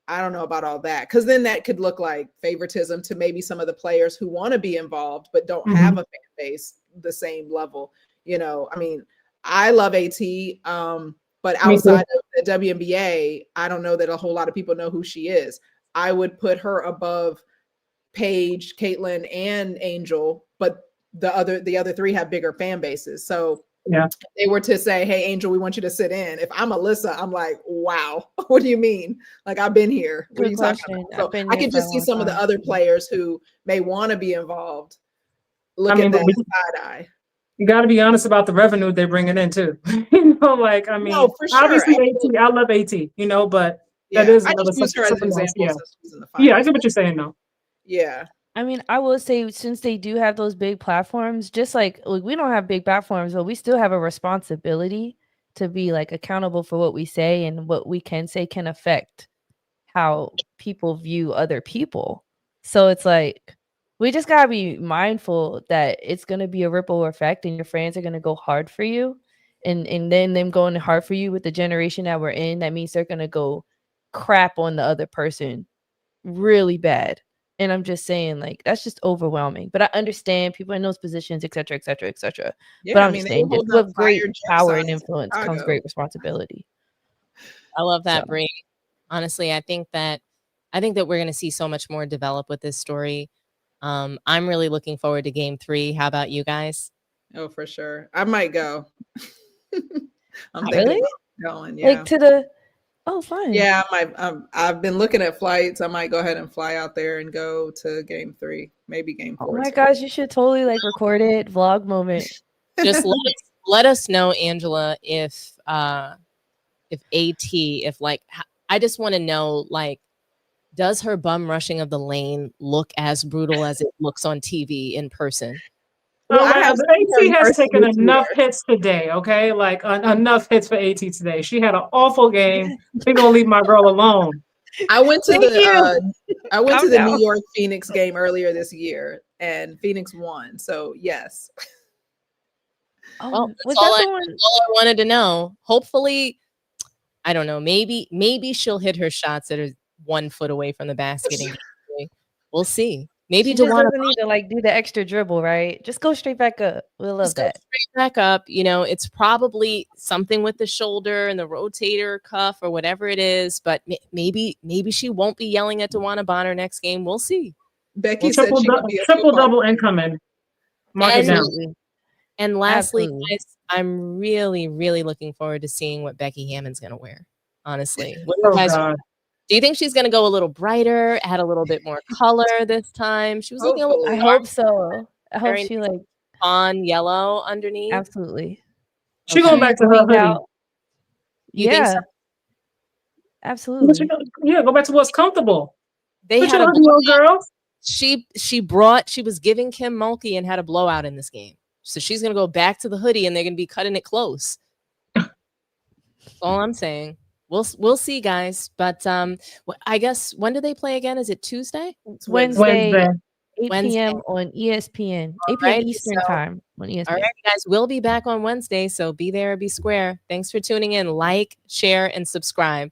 I don't know about all that, because then that could look like favoritism to maybe some of the players who want to be involved but don't have a fan base the same level. You know, I mean, I love AT, but outside of the WNBA, I don't know that a whole lot of people know who she is. I would put her above Paige, Caitlin, and Angel, but the other three have bigger fan bases. So if they were to say, hey, Angel, we want you to sit in. If I'm Alyssa, I'm like, wow, what do you mean? Like, I've been here. What are you talking about? So I could just see some of the other players who may want to be involved look at that side eye. You got to be honest about the revenue they're bringing in too. You know, like, I mean, for sure. Obviously AT, I love AT, you know, but that is another something else. Yeah, I get what you're saying though. Yeah. I mean, I will say, since they do have those big platforms, just like we don't have big platforms, but we still have a responsibility to be like accountable for what we say, and what we can say can affect how people view other people. So it's like, we just gotta be mindful that it's gonna be a ripple effect, and your friends are gonna go hard for you, and then them going hard for you with the generation that we're in, that means they're gonna go crap on the other person really bad. And I'm just saying, like, that's just overwhelming. But I understand people in those positions, et cetera, et cetera, et cetera. Yeah, but I'm just saying, just with great power and influence comes great responsibility. I love that, Bree. Honestly, I think that we're gonna see so much more develop with this story. I'm really looking forward to Game 3. How about you guys? Oh, for sure. I might go. I'm thinking about going. Yeah. Like to the. Oh, fine. Yeah, I've been looking at flights. I might go ahead and fly out there and go to Game 3, maybe Game 4. Oh my gosh, you should totally like record it, vlog moment. Just let us know, Angela, if I just want to know, like, does her bum rushing of the lane look as brutal as it looks on TV in person? Well, I have seen her AT has versus taken this enough year. hits today, okay? Like enough hits for AT today. She had an awful game. We're gonna leave my girl alone. I went to Thank the I went to Calm the down. New York Phoenix game earlier this year, and Phoenix won. So yes. Well, Oh, was that the one? that's all I wanted to know. Hopefully, I don't know. Maybe she'll hit her shots that are 1 foot away from the basket and get away. We'll see. Maybe She just DeWanna doesn't need to like do the extra dribble, right? Just go straight back up. We'll love just go that. straight back up. You know, it's probably something with the shoulder and the rotator cuff or whatever it is. But maybe she won't be yelling at DeWanna Bonner next game. We'll see. Becky said she could be a Triple football double player. incoming. Mark it down. Absolutely. And lastly, Absolutely. guys, I'm really, really looking forward to seeing what Becky Hammon's going to wear. Honestly, what do you Oh guys? God. Do you think she's going to go a little brighter, add a little bit more color this time? She was looking a little I Hopefully. hope so. I hope very she like fawn yellow underneath. absolutely. She going back to her cleaned hoodie. out. You think so? Yeah, absolutely. Yeah, go back to what's comfortable. They Put had your a hoodie on, girls. she was giving Kim Mulkey and had a blowout in this game. So she's going to go back to the hoodie and they're going to be cutting it close. That's all I'm saying. We'll see, guys. But I guess when do they play again? Is it Tuesday? It's Wednesday, Wednesday. 8 Wednesday. p.m. on ESPN. 8 p.m. right, Eastern so- time on ESPN. All right, guys, we'll be back on Wednesday. So be there, be square. Thanks for tuning in. Like, share, and subscribe.